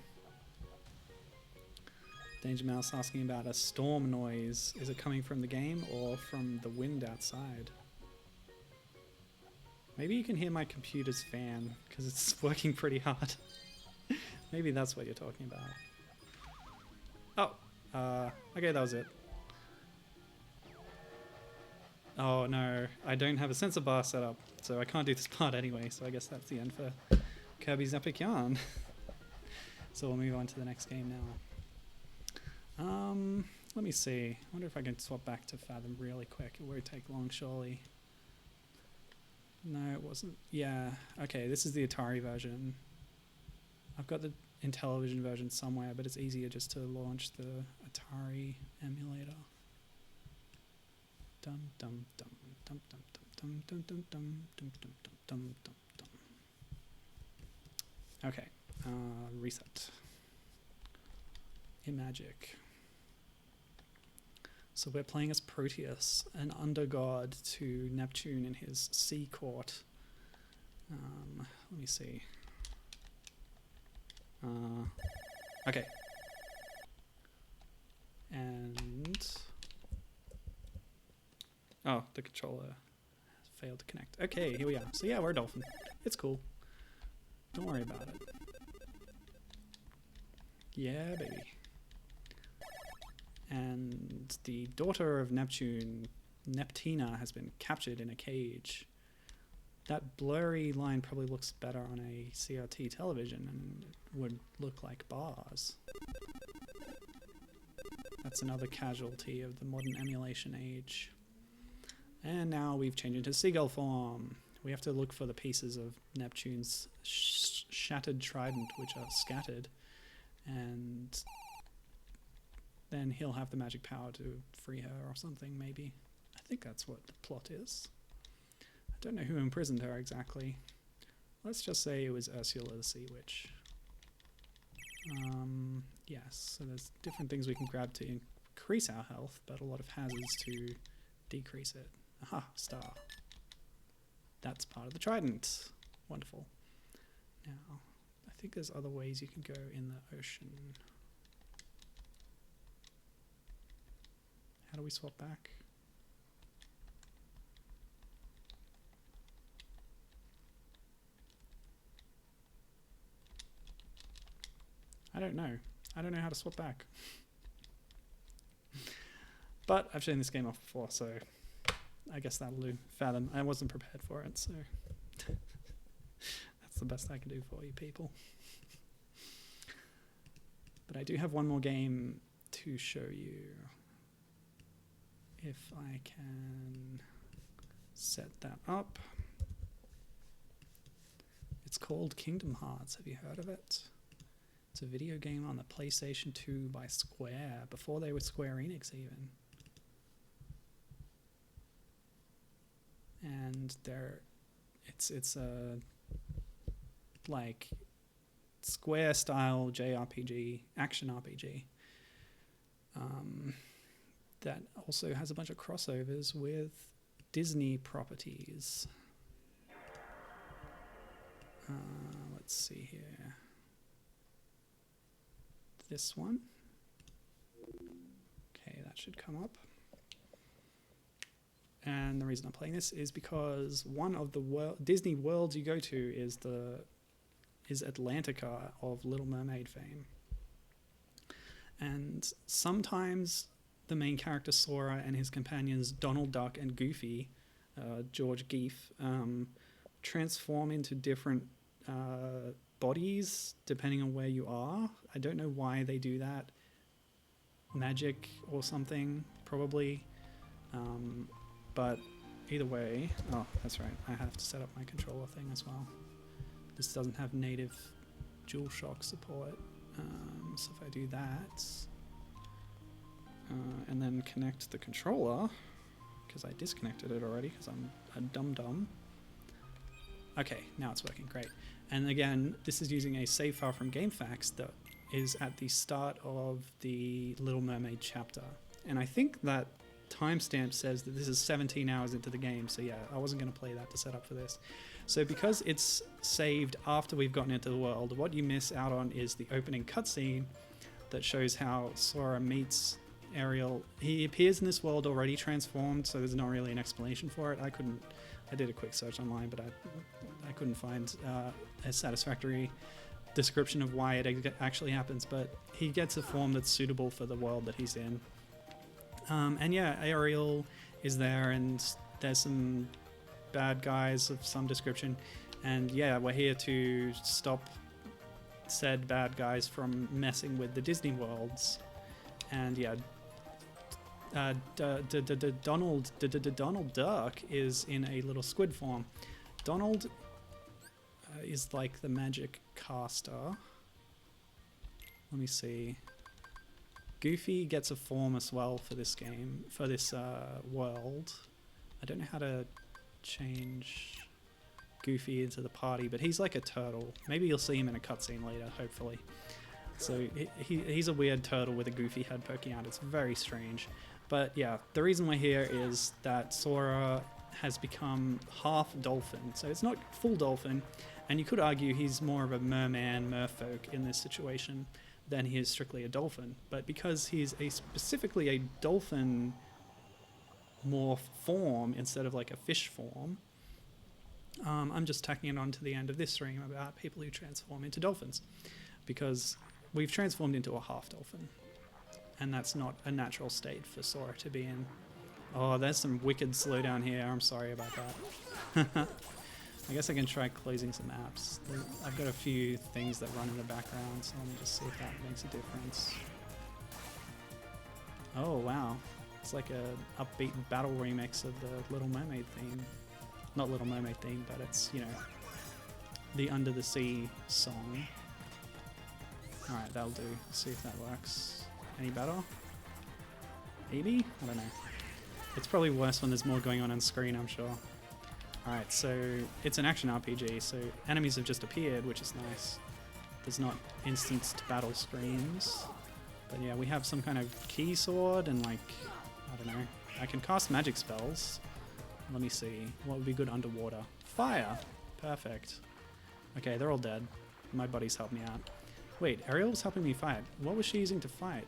Danger Mouse asking about a storm noise. Is it coming from the game or from the wind outside? Maybe you can hear my computer's fan, because it's working pretty hard. Maybe that's what you're talking about. Oh, okay, that was it. Oh no, I don't have a sensor bar set up, so I can't do this part anyway, so I guess that's the end for Kirby's Epic Yarn. So we'll move on to the next game now. Let me see. I wonder if I can swap back to Fathom really quick. It won't take long, surely. No, it wasn't. Yeah, okay, this is the Atari version. I've got the Intellivision version somewhere, but it's easier just to launch the Atari emulator. Dum dum dum dum dum dum dum dum dum dum dum dum dum dum. Okay, reset. Imagic. So we're playing as Proteus, an undergod to Neptune in his sea court. Let me see. Okay. And... oh, the controller failed to connect. Okay, here we are. So yeah, we're a dolphin. It's cool. Don't worry about it. Yeah, baby. And the daughter of Neptune, Neptina, has been captured in a cage. That blurry line probably looks better on a CRT television and would look like bars. That's another casualty of the modern emulation age. And now we've changed into seagull form. We have to look for the pieces of Neptune's shattered trident, which are scattered. And then he'll have the magic power to free her or something, maybe. I think that's what the plot is. I don't know who imprisoned her exactly. Let's just say it was Ursula the Sea Witch. Yes, so there's different things we can grab to increase our health, but a lot of hazards to decrease it. Aha, star. That's part of the trident. Wonderful. Now, I think there's other ways you can go in the ocean. How do we swap back? I don't know. I don't know how to swap back. But I've shown this game off before, so I guess that'll do. Fathom. I wasn't prepared for it, so that's the best I can do for you people. But I do have one more game to show you. If I can set that up. It's called Kingdom Hearts. Have you heard of it? It's a video game on the PlayStation 2 by Square, before they were Square Enix even. And it's a like Square style JRPG, action RPG. That also has a bunch of crossovers with Disney properties. Let's see here. This one. Okay, that should come up. And the reason I'm playing this is because one of the Disney worlds you go to is Atlantica of Little Mermaid fame. And sometimes the main character Sora and his companions Donald Duck and Goofy, George Geef, transform into different bodies depending on where you are. I don't know why they do that. Magic or something, probably. But either way, oh, that's right. I have to set up my controller thing as well. This doesn't have native DualShock support. So if I do that, and then connect the controller, because I disconnected it already because I'm a dum-dum. Okay, now it's working, great. And again, this is using a save file from GameFAQs that is at the start of the Little Mermaid chapter. And I think that timestamp says that this is 17 hours into the game, so yeah, I wasn't going to play that to set up for this. So because it's saved after we've gotten into the world, what you miss out on is the opening cutscene that shows how Sora meets Ariel. He appears in this world already transformed, so there's not really an explanation for it. I did a quick search online, but I couldn't find a satisfactory description of why it actually happens, but he gets a form that's suitable for the world that he's in. And yeah, Ariel is there, and there's some bad guys of some description, and yeah, we're here to stop said bad guys from messing with the Disney worlds. And yeah, Donald Duck is in a little squid form. Donald is like the magic caster. Let me see. Goofy gets a form as well for this game, for this world. I don't know how to change Goofy into the party, but he's like a turtle. Maybe you'll see him in a cutscene later, hopefully. So he's a weird turtle with a goofy head poking out. It's very strange. But yeah, the reason we're here is that Sora has become half dolphin. So it's not full dolphin, and you could argue he's more of a merman, merfolk in this situation than he is strictly a dolphin. But because he's specifically a dolphin morph form instead of like a fish form, I'm just tacking it on to the end of this stream about people who transform into dolphins, because we've transformed into a half dolphin, and that's not a natural state for Sora to be in. Oh, there's some wicked slowdown here. I'm sorry about that. I guess I can try closing some apps. I've got a few things that run in the background, so let me just see if that makes a difference. Oh, wow. It's like a upbeat battle remix of the Little Mermaid theme. Not Little Mermaid theme, but it's, you know, the Under the Sea song. Alright, that'll do. Let's see if that works. Any better? Maybe? I don't know. It's probably worse when there's more going on screen, I'm sure. Alright, so it's an action RPG, so enemies have just appeared, which is nice. There's not instanced battle screens. But yeah, we have some kind of key sword and like, I don't know. I can cast magic spells. Let me see. What would be good underwater? Fire! Perfect. Okay, they're all dead. My buddies helped me out. Wait, Ariel was helping me fight. What was she using to fight?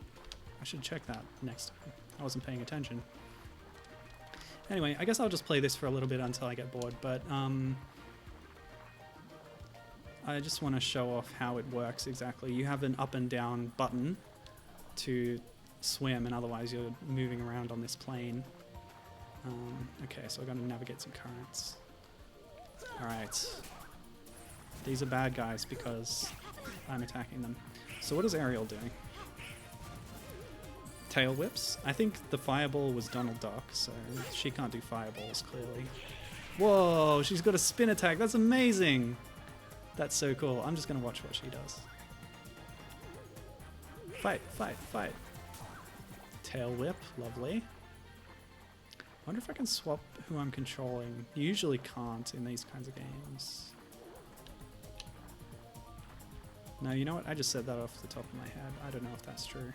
I should check that next time. I wasn't paying attention. Anyway, I guess I'll just play this for a little bit until I get bored, but I just want to show off how it works exactly. You have an up and down button to swim, and otherwise you're moving around on this plane. Okay, so I've got to navigate some currents. Alright. These are bad guys because I'm attacking them. So what is Ariel doing? Tail whips? I think the fireball was Donald Duck, so she can't do fireballs, clearly. Whoa, she's got a spin attack. That's amazing! That's so cool. I'm just going to watch what she does. Fight, fight, fight. Tail whip, lovely. Wonder if I can swap who I'm controlling. You usually can't in these kinds of games. No, you know what? I just said that off the top of my head. I don't know if that's true.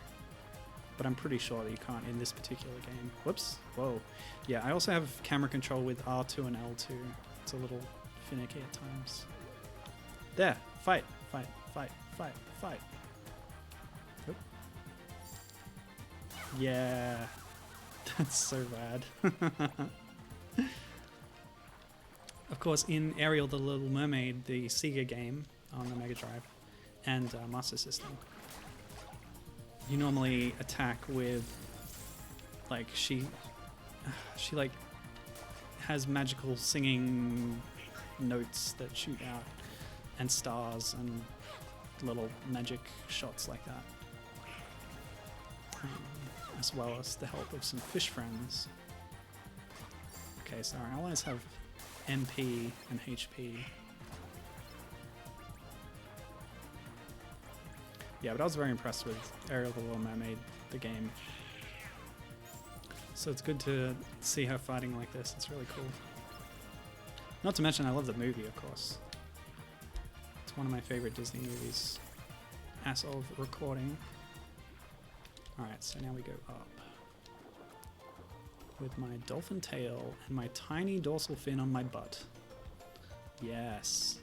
But I'm pretty sure that you can't in this particular game. Whoops. Whoa. Yeah, I also have camera control with R2 and L2. It's a little finicky at times. There. Fight. Fight. Fight. Fight. Fight. Oop. Yeah. That's so bad. Of course, in Ariel the Little Mermaid, the Sega game on the Mega Drive and Master System, you normally attack with, like, she like has magical singing notes that shoot out, and stars and little magic shots like that. As well as the help of some fish friends. Okay, so our allies have MP and HP. Yeah, but I was very impressed with Ariel the Little Mermaid, the game. So it's good to see her fighting like this. It's really cool. Not to mention, I love the movie, of course. It's one of my favorite Disney movies as of recording. Alright, so now we go up. With my dolphin tail and my tiny dorsal fin on my butt. Yes.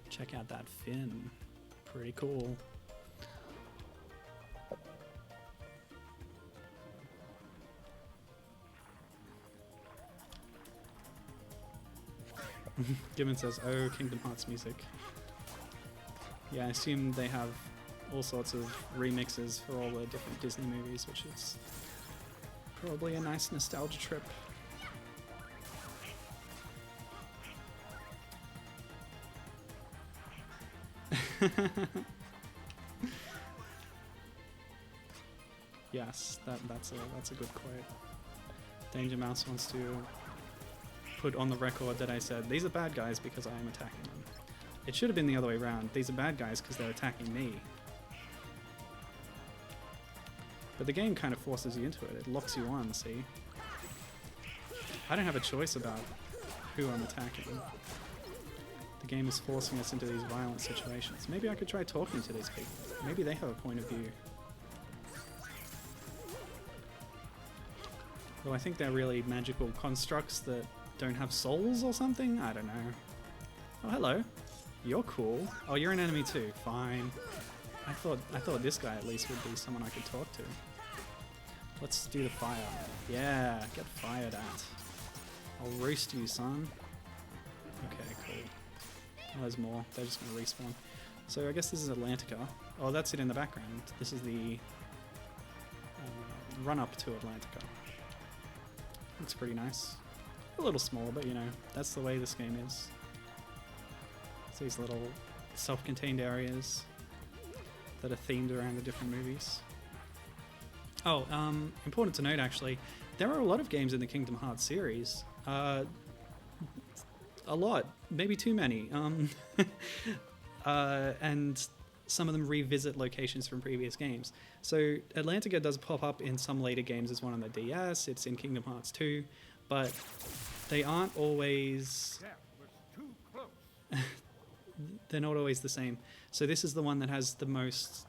Check out that fin. Pretty cool. Gibbon says, oh, Kingdom Hearts music. Yeah, I assume they have all sorts of remixes for all the different Disney movies, which is probably a nice nostalgia trip. Yes, that's a good quote. Danger Mouse wants to put on the record that I said these are bad guys because I am attacking them. It should have been the other way around. These are bad guys because they're attacking me. But the game kind of forces you into it. It locks you on, see? I don't have a choice about who I'm attacking. game is forcing us into these violent situations. Maybe I could try talking to these people. Maybe they have a point of view. Though I think they're really magical constructs that don't have souls or something? I don't know. Oh, hello. You're cool. Oh, you're an enemy too. Fine. I thought this guy at least would be someone I could talk to. Let's do the fire. Yeah, get fired at. I'll roast you, son. Okay, cool. Oh, there's more. They're just gonna respawn. So I guess this is Atlantica. Oh, that's it in the background. This is the run up to Atlantica. Looks pretty nice. A little small, but you know, that's the way this game is. It's these little self-contained areas that are themed around the different movies. Oh, important to note actually, there are a lot of games in the Kingdom Hearts series. A lot, maybe too many. And some of them revisit locations from previous games. So Atlantica does pop up in some later games as one on the DS, it's in Kingdom Hearts 2, but they aren't always... That was too close. They're not always the same. So this is the one that has the most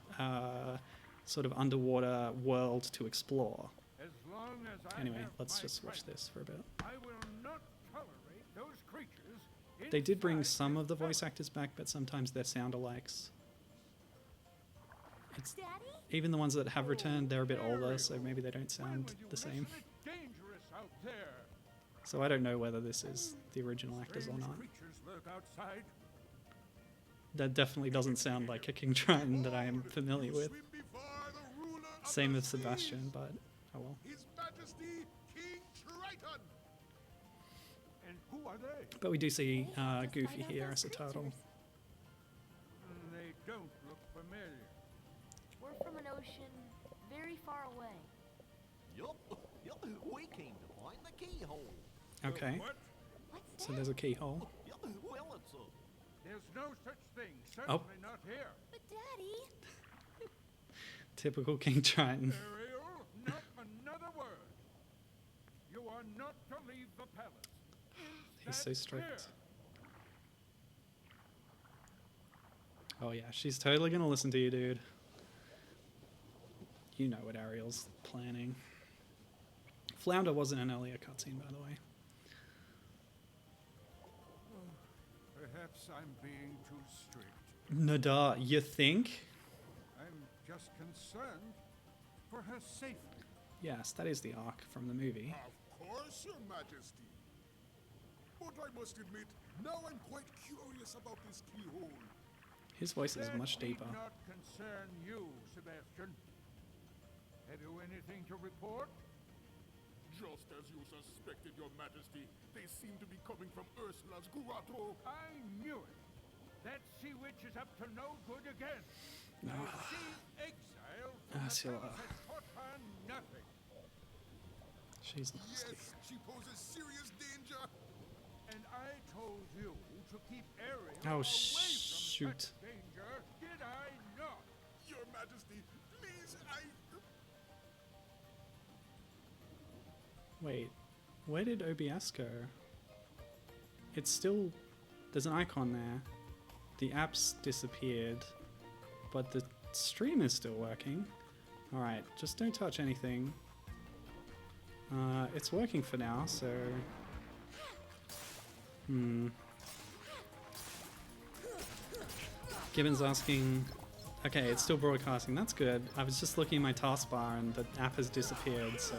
sort of underwater world to explore. As long as I Anyway, have let's my just watch friends, this for a bit. I will not tolerate those creatures. They did bring inside some this of the voice palace. actors back, but sometimes they're sound-alikes. It's, Daddy? even the ones that have returned, they're a bit older, so maybe they don't When sound will you the same. listen? It's dangerous out there. So I don't know whether this is the original actors or Strange not. creatures lurk outside. That definitely doesn't sound like a King Triton that I am familiar with. Swim before the ruler of Same the with Sebastian, seas, but oh well. His Majesty King Triton. And who are they? But we do see Just Goofy find out here those as a turtle. creatures. They don't look familiar. We're from an ocean very far away. Yup, we came to find the keyhole. Okay, What? What's so that? there's a keyhole. Yup, well, it's a... There's no such thing. Oh. Certainly not here. But Daddy, Typical King Triton. Ariel, not another word. You are not to leave the palace. He's Is so that strict. clear? Oh yeah, she's totally gonna listen to you, dude. You know what Ariel's planning. Flounder wasn't an earlier cutscene, by the way. Perhaps I'm being too strict. Nada, you think? I'm just concerned for her safety. Yes, that is the arc from the movie. Of course, Your Majesty. But I must admit, now I'm quite curious about this keyhole. His voice is That much need deeper. not concern you, Sebastian. Have you anything to report? Just as you suspected, Your Majesty, they seem to be coming from Ursula's grotto. I knew it. That sea witch is up to no good again. No. Sea exile from the Ursula. palace has taught her nothing. She's nasty. Yes, she poses serious danger. And I told you to keep Ariel Oh, away from shoot. such danger, did I not? Your Majesty, please, Wait, where did OBS go? It's still... There's an icon there. The app's disappeared, but the stream is still working. Alright, just don't touch anything. It's working for now, so... Gibbon's asking... Okay, it's still broadcasting, that's good. I was just looking at my taskbar and the app has disappeared, so...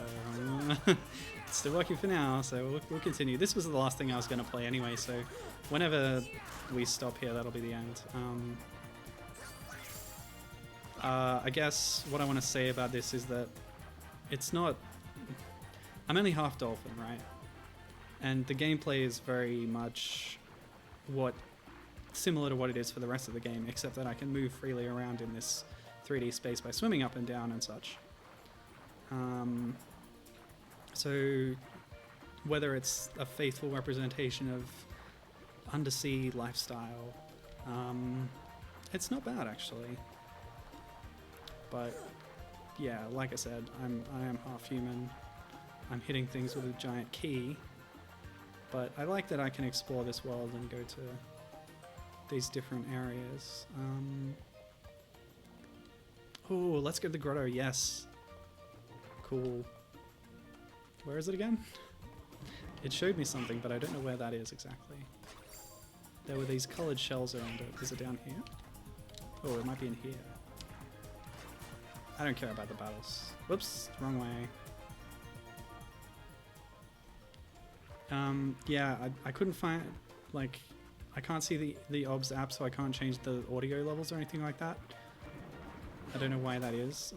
it's still working for now, so we'll continue. This was the last thing I was going to play anyway, so whenever we stop here, that'll be the end. I guess what I want to say about this is that it's not... I'm only half-dolphin, right? And the gameplay is very much similar to what it is for the rest of the game, except that I can move freely around in this 3D space by swimming up and down and such. So whether it's a faithful representation of undersea lifestyle, it's not bad actually. But yeah, like I said, I am half human. I'm hitting things with a giant key, but I like that I can explore this world and go to these different areas. Oh, let's go to the grotto. Yes. Cool. Where is it again? It showed me something, but I don't know where that is exactly. There were these colored shells around it. Is it down here? Oh, it might be in here. I don't care about the battles. Whoops, wrong way. Yeah, I couldn't find, like, I can't see the OBS app, so I can't change the audio levels or anything like that. I don't know why that is.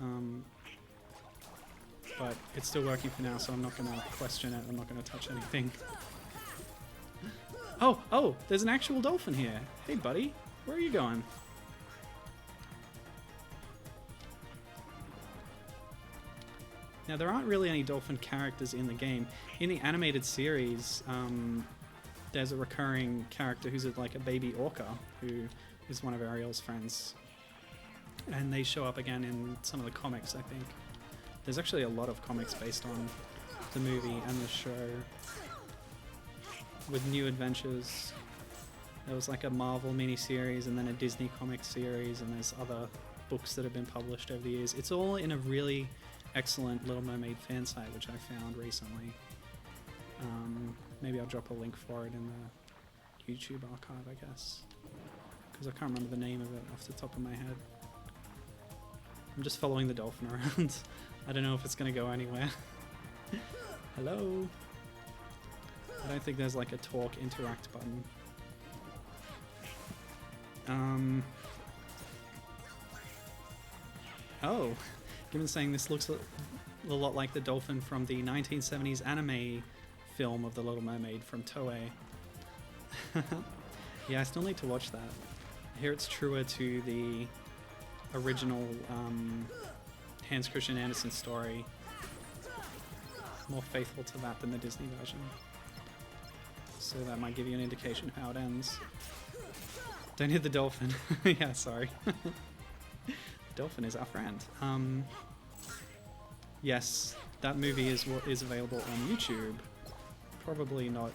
But it's still working for now, so I'm not going to question it. I'm not going to touch anything. Oh, there's an actual dolphin here. Hey, buddy. Where are you going? Now, there aren't really any dolphin characters in the game. In the animated series, there's a recurring character who's like a baby orca, who is one of Ariel's friends. And they show up again in some of the comics, I think. There's actually a lot of comics based on the movie and the show, with new adventures. There was like a Marvel miniseries and then a Disney comic series, and there's other books that have been published over the years. It's all in a really excellent Little Mermaid fan site, which I found recently. Maybe I'll drop a link for it in the YouTube archive, I guess, because I can't remember the name of it off the top of my head. I'm just following the dolphin around. I don't know if it's going to go anywhere. Hello? I don't think there's like a talk interact button. Oh, given saying this looks a lot like the dolphin from the 1970s anime film of The Little Mermaid from Toei. Yeah, I still need to watch that. I hear it's truer to the original Hans Christian Andersen story. More faithful to that than the Disney version. So that might give you an indication of how it ends. Don't hit the dolphin. Yeah, sorry. The dolphin is our friend. Yes, that movie is what is available on YouTube. Probably not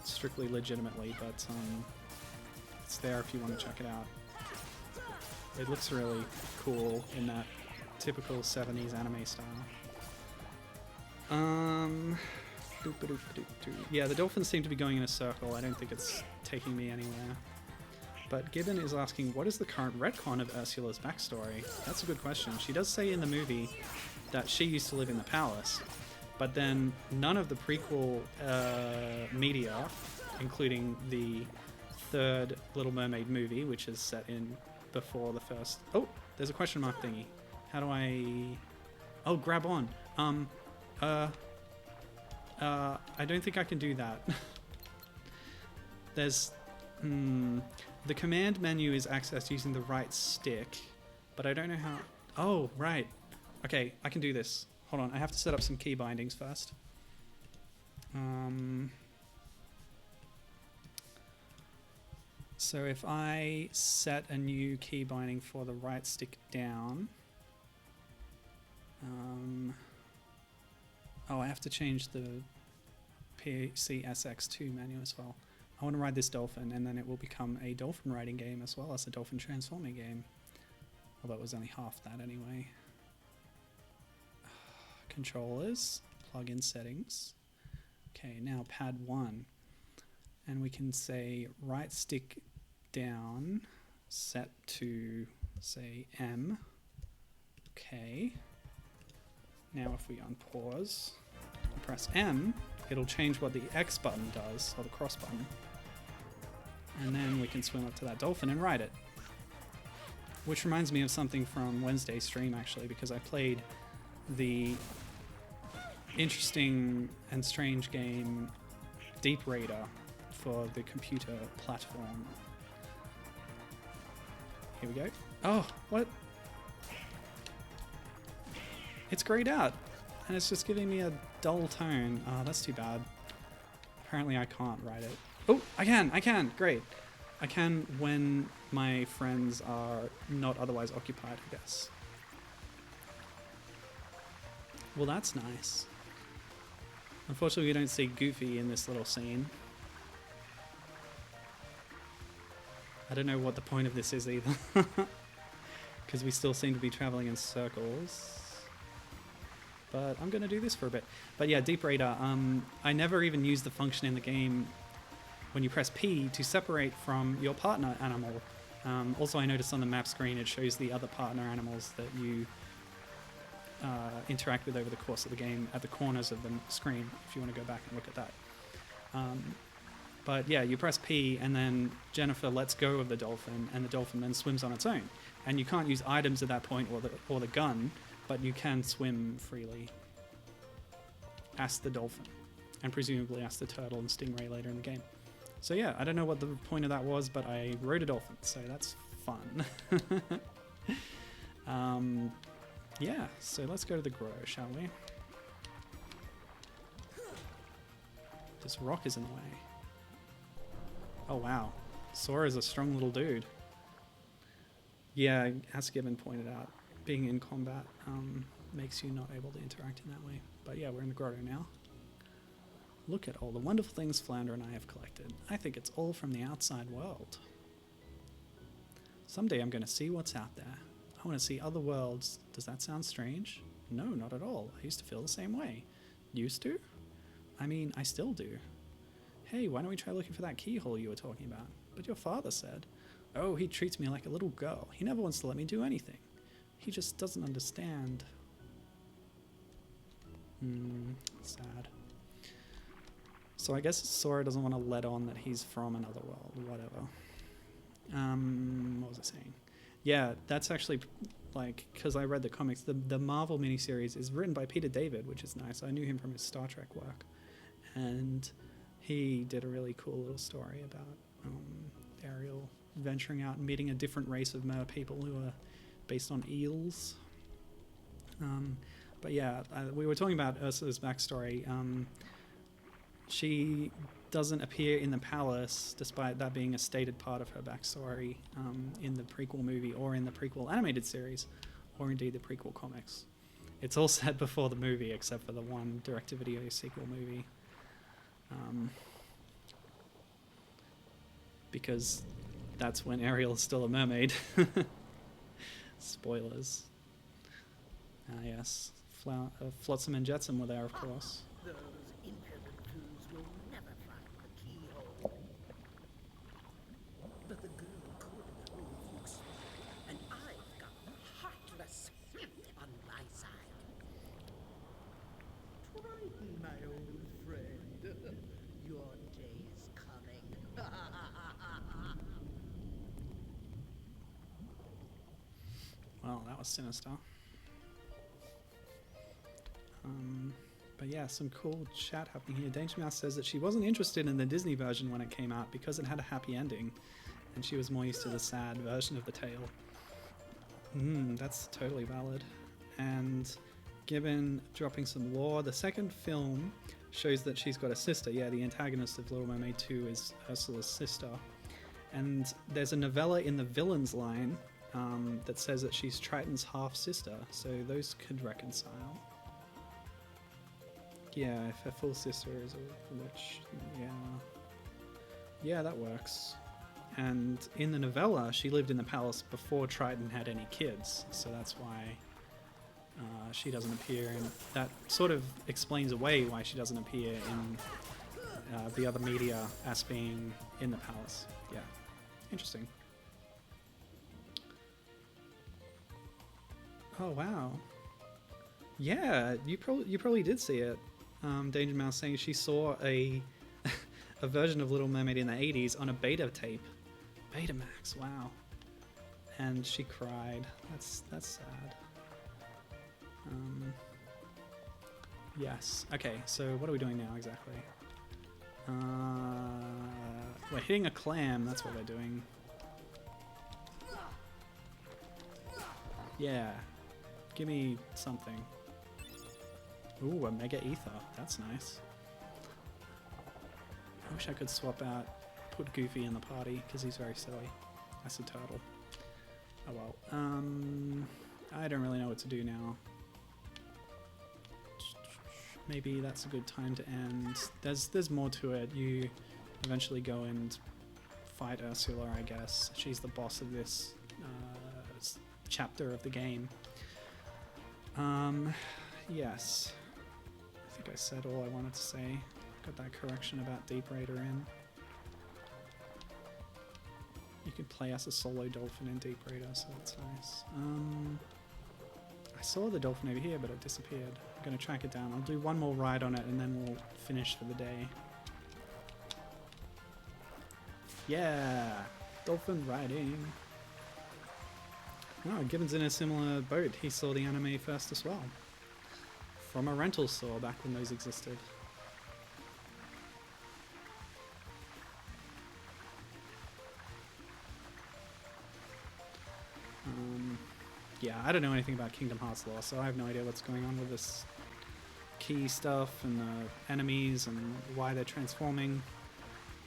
strictly legitimately, but it's there if you want to check it out. It looks really cool in that typical 70s anime style. Yeah, the dolphins seem to be going in a circle. I don't think it's taking me anywhere. But Gibbon is asking, what is the current retcon of Ursula's backstory? That's a good question. She does say in the movie that she used to live in the palace, but then none of the prequel media, including the third Little Mermaid movie, which is set in before the first... Oh, there's a question mark thingy. How do I... Oh, grab on. I don't think I can do that. There's... The command menu is accessed using the right stick, but I don't know how... Oh, right. Okay, I can do this. Hold on, I have to set up some key bindings first. So if I set a new key binding for the right stick down... oh, I have to change the PCSX2 menu as well. I want to ride this dolphin, and then it will become a dolphin riding game as well as a dolphin transforming game. Although it was only half that anyway. Controllers, plug-in settings. Okay, now pad 1. And we can say right stick down, set to, say, M. Okay. Now if we unpause and press M, it'll change what the X button does, or the cross button. And then we can swim up to that dolphin and ride it. Which reminds me of something from Wednesday's stream, actually, because I played the interesting and strange game Deep Raider for the computer platform. Here we go. Oh, what? It's grayed out, and it's just giving me a dull tone. Oh, that's too bad. Apparently I can't ride it. Oh, I can, great. I can when my friends are not otherwise occupied, I guess. Well, that's nice. Unfortunately, we don't see Goofy in this little scene. I don't know what the point of this is either. Because we still seem to be traveling in circles. But I'm going to do this for a bit. But yeah, Deep Radar. I never even used the function in the game when you press P to separate from your partner animal. Also, I noticed on the map screen it shows the other partner animals that you interact with over the course of the game at the corners of the screen, if you want to go back and look at that. But yeah, you press P and then Jennifer lets go of the dolphin and the dolphin then swims on its own. And you can't use items at that point or the gun, but you can swim freely. Ask the dolphin. And presumably ask the turtle and stingray later in the game. So yeah, I don't know what the point of that was, but I rode a dolphin, so that's fun. Yeah, so let's go to the grow, shall we? This rock is in the way. Oh wow, Sora's a strong little dude. Yeah, as Gibbon pointed out, being in combat makes you not able to interact in that way. But yeah, we're in the grotto now. Look at all the wonderful things Flounder and I have collected. I think it's all from the outside world. Someday I'm going to see what's out there. I want to see other worlds. Does that sound strange? No, not at all. I used to feel the same way. Used to? I mean, I still do. Hey, why don't we try looking for that keyhole you were talking about? But your father said. Oh, he treats me like a little girl. He never wants to let me do anything. He just doesn't understand. Sad. So I guess Sora doesn't want to let on that he's from another world, whatever. What was I saying? Yeah, that's actually, like, because I read the comics, the Marvel miniseries is written by Peter David, which is nice. I knew him from his Star Trek work. And he did a really cool little story about Ariel venturing out and meeting a different race of mer people who are based on eels. But yeah, we were talking about Ursula's backstory. She doesn't appear in the palace, despite that being a stated part of her backstory in the prequel movie or in the prequel animated series, or indeed the prequel comics. It's all set before the movie, except for the one direct-to-video sequel movie. Because that's when Ariel is still a mermaid. Spoilers. Ah yes, Flotsam and Jetsam were there, of course. Those impudent crews will never find the keyhole. But the girl could hold you strong, and I've got the heartless on my side. Triton, my old friend. Your day is coming. Well, that was sinister. But yeah, some cool chat happening here. Danger Mouse says that she wasn't interested in the Disney version when it came out because it had a happy ending, and she was more used to the sad version of the tale. That's totally valid. And Gibbon dropping some lore. The second film shows that she's got a sister. Yeah, the antagonist of Little Mermaid 2 is Ursula's sister. And there's a novella in the villains line that says that she's Triton's half-sister, so those could reconcile. Yeah, if her full sister is a witch, yeah. Yeah, that works. And in the novella, she lived in the palace before Triton had any kids, so that's why she doesn't appear, and that sort of explains away why she doesn't appear in the other media as being in the palace. Yeah, interesting. Oh wow. Yeah, you probably did see it. Danger Mouse saying she saw a a version of Little Mermaid in the 80s on a beta tape. Betamax, wow. And she cried. That's sad. Yes. Okay, so what are we doing now exactly? We're hitting a clam, that's what we're doing. Yeah. Give me something. Ooh, a Mega Ether. That's nice. I wish I could swap out, put Goofy in the party, because he's very silly. That's a turtle. Oh well. I don't really know what to do now. Maybe that's a good time to end. There's more to it. You eventually go and fight Ursula, I guess. She's the boss of this chapter of the game. Yes. I think I said all I wanted to say. Got that correction about Deep Raider in. You could play as a solo dolphin in Deep Raider, so that's nice. I saw the dolphin over here, but it disappeared. I'm going to track it down. I'll do one more ride on it, and then we'll finish for the day. Yeah! Dolphin riding! Oh, Gibbon's in a similar boat. He saw the anime first as well. From a rental store back when those existed. Yeah, I don't know anything about Kingdom Hearts lore, so I have no idea what's going on with this key stuff and the enemies and why they're transforming.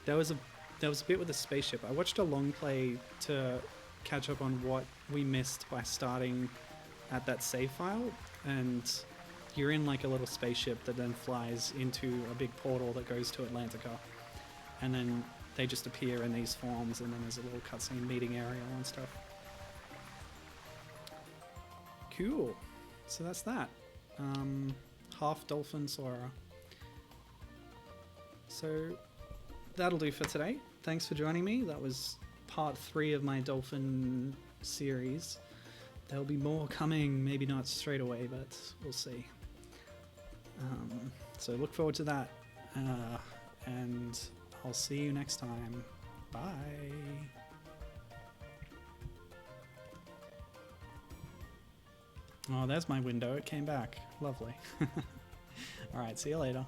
There was a bit with the spaceship. I watched a long play to catch up on what we missed by starting at that save file, and you're in like a little spaceship that then flies into a big portal that goes to Atlantica, and then they just appear in these forms, and then there's a little cutscene meeting Ariel and stuff. Cool. So that's that. Half-dolphin Sora. So that'll do for today. Thanks for joining me. That was part 3 of my dolphin series. There'll be more coming, maybe not straight away, but we'll see. So look forward to that. And I'll see you next time. Bye. Oh, there's my window. It came back. Lovely. Alright, see you later.